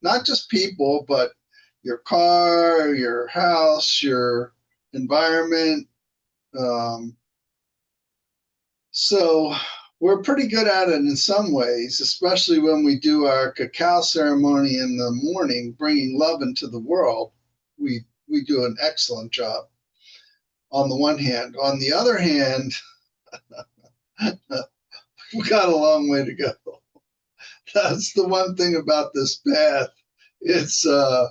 not just people, but your car, your house, your environment. So we're pretty good at it in some ways, especially when we do our cacao ceremony in the morning, bringing love into the world. We do an excellent job on the one hand. On the other hand, we got a long way to go. That's the one thing about this path. It's our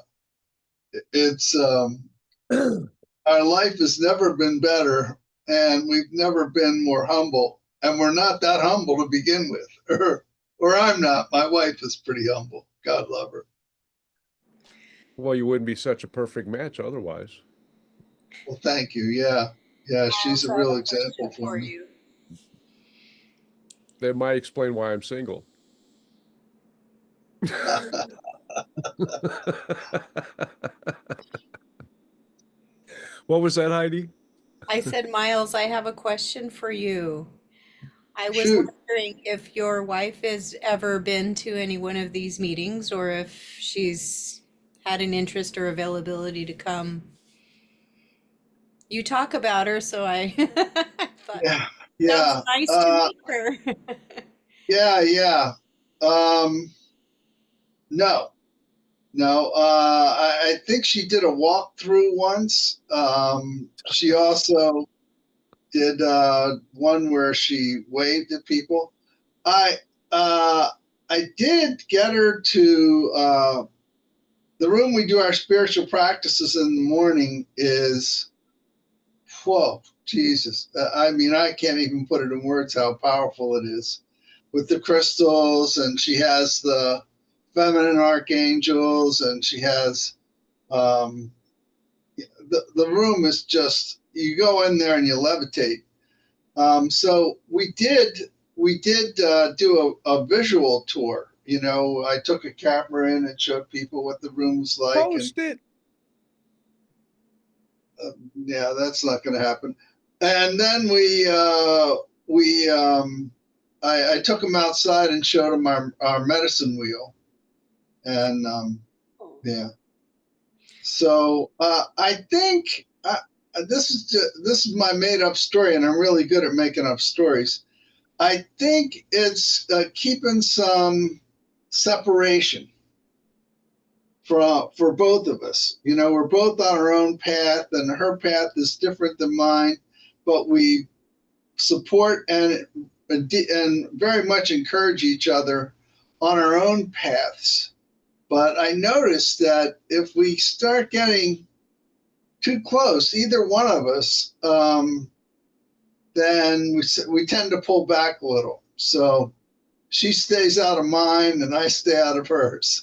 life has never been better, and we've never been more humble, and we're not that humble to begin with, or I'm not. My wife is pretty humble. God love her. Well, you wouldn't be such a perfect match otherwise. Well, thank you. Yeah, she's a real example for me. you. That might explain why I'm single. What was that, Heidi? I said, Miles, I have a question for you. I was Shoot. wondering if your wife has ever been to any one of these meetings or if she's had an interest or availability to come. You talk about her, so I thought Yeah, sounds nice to meet her. yeah. No, I think she did a walkthrough once. She also did one where she waved at people. I did get her to the room we do our spiritual practices in the morning is, whoa, Jesus. I mean, I can't even put it in words how powerful it is with the crystals, and she has the feminine archangels, and she has the room is just, you go in there and you levitate. So we did do a visual tour. You know, I took a camera in and showed people what the room was like. Post it. Yeah, that's not going to happen. And then I took them outside and showed them our medicine wheel. And yeah. So I think this is my made up story, and I'm really good at making up stories. I think it's keeping some separation for both of us. You know, we're both on our own path, and her path is different than mine, but we support and very much encourage each other on our own paths. But I noticed that if we start getting too close, either one of us, then we tend to pull back a little. So she stays out of mine and I stay out of hers.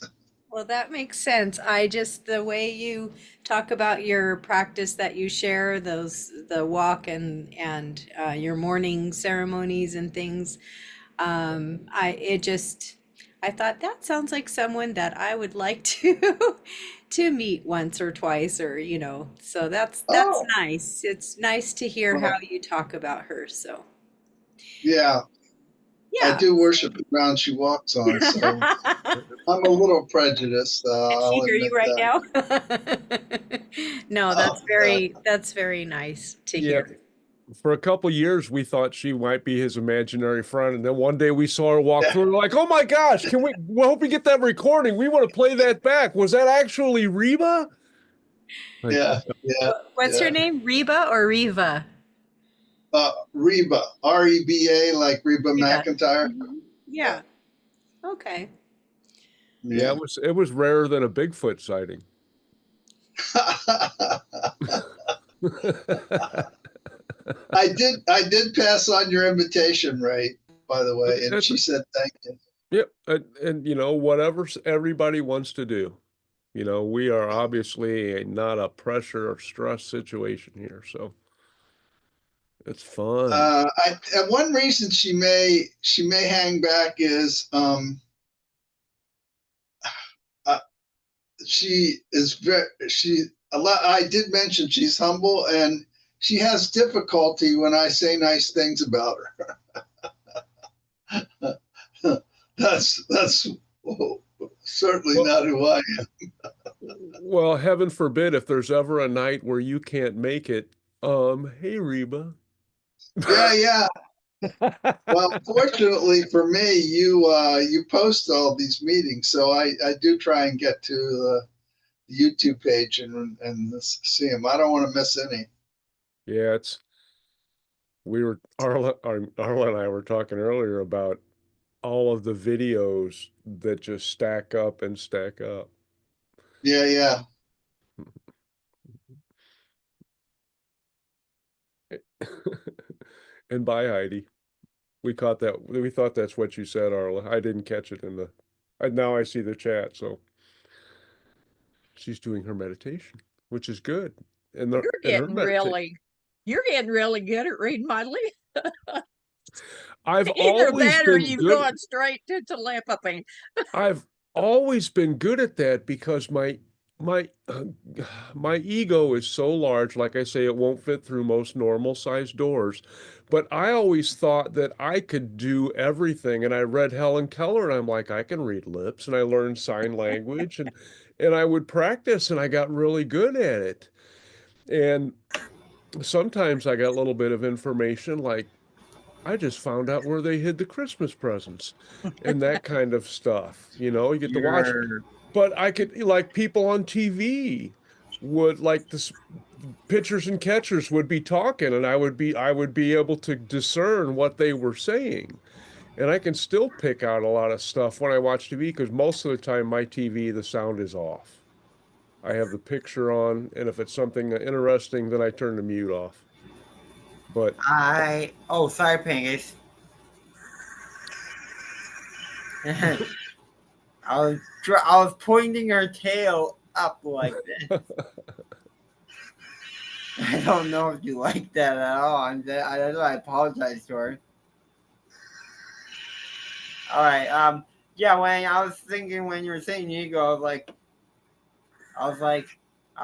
Well, that makes sense. The way you talk about your practice that you share, the walk and your morning ceremonies and things, I thought that sounds like someone that I would like to to meet once or twice, or so that's Oh, nice. It's nice to hear how well, you talk about her. So yeah, I yeah. do worship the ground she walks on. So I'm a little prejudiced. Can she I'll hear you admit right that. now? No, Oh, God. that's very nice to Yeah. hear. For a couple years, we thought she might be his imaginary friend, and then one day we saw her walk Yeah, through. We're like, "Oh my gosh! Can we? Well, hope we get that recording. We want to play that back. Was that actually Reba?" Like, What's her yeah. name? Reba or Riva? Reba, Reba, like Reba Reba. McEntire. Mhm. Yeah, Yeah. Okay. yeah, yeah. it was rarer than a Bigfoot sighting. I did pass on your invitation, Ray, by the way, and That's she said thank you. Yep, and whatever everybody wants to do. We are obviously not a pressure or stress situation here, so it's fun. And one reason she may hang back is uh, she is very she a lot. I did mention she's humble, and she has difficulty when I say nice things about her. that's certainly Well, not who I am. well, heaven forbid if there's ever a night where you can't make it. Hey Reba. Yeah, Well, fortunately for me, you post all these meetings, so I do try and get to the YouTube page and see them. I don't want to miss any. Yeah, Arla and I were talking earlier about all of the videos that just stack up and stack up. Yeah, yeah. And bye, Heidi. We caught that. We thought that's what you said, Arla. I didn't catch it in the. Now I see the chat, so she's doing her meditation, which is good. And You're her getting meditation. you're getting really good at reading my lips. I've Either always that or been you've good. gone straight to telepathy. I've always been good at that because my my ego is so large, like I say, it won't fit through most normal sized doors. But I always thought that I could do everything. And I read Helen Keller and I'm like, I can read lips, and I learned sign language, and I would practice and I got really good at it. And sometimes I got a little bit of information like I just found out where they hid the Christmas presents and that kind of stuff. You get to watch. You're But I could, like, people on TV would, like, this pitchers and catchers would be talking, and I would be able to discern what they were saying. And I can still pick out a lot of stuff when I watch TV because most of the time my TV, the sound is off. I have the picture on, and if it's something interesting, then I turn the mute off. But sorry, Pangus. I was pointing her tail up like this. I don't know if you like that at all. I apologize to her. All right. Yeah. When I was thinking when you were saying ego, I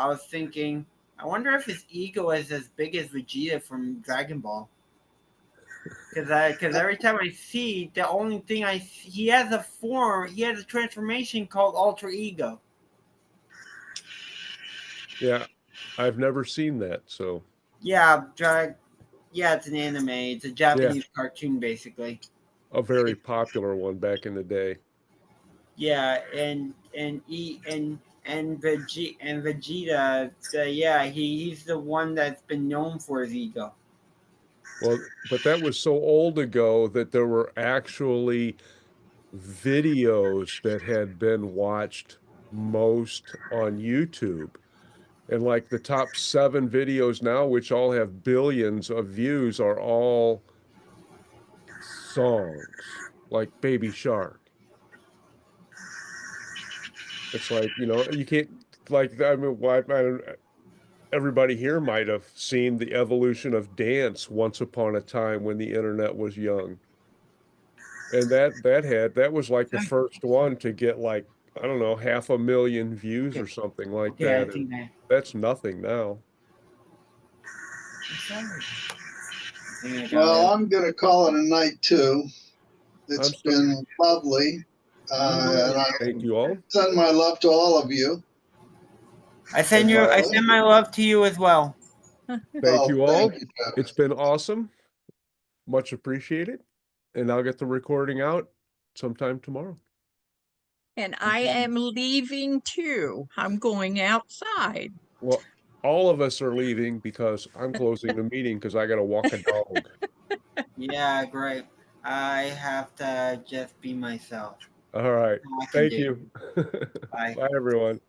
was thinking. I wonder if his ego is as big as Vegeta from Dragon Ball. Because every time I see, the only thing he has a form, he has a transformation called alter ego. yeah, I've never seen that. So, Yeah, yeah, it's an anime. It's a yeah, Japanese cartoon, basically. a very popular one back in the day. Yeah, and Vegeta, yeah, he's the one that's been known for his ego. Well, but that was so old ago that there were actually videos that had been watched most on YouTube. And like the top 7 videos now, which all have billions of views, are all songs like Baby Shark. It's like, you can't, like, I mean, everybody here might have seen the evolution of dance once upon a time when the internet was young. And that was like the first one to get, like, I don't know, 500,000 views or Okay, something like okay, I that. And think I. that's nothing now. I think I got Well, it. I'm going to call it a night too. I'm It's so been lovely. And I Thank you all. send my love to all of you. I send my love to you as well. Thank Oh, you thank all. you, Jeff. It's been awesome. Much appreciated. And I'll get the recording out sometime tomorrow. And I am leaving too. I'm going outside. Well, all of us are leaving because I'm closing the meeting because I got to walk a dog. Yeah, great. I have to just be myself. All right. All I can Thank do. you. Bye. Bye, everyone.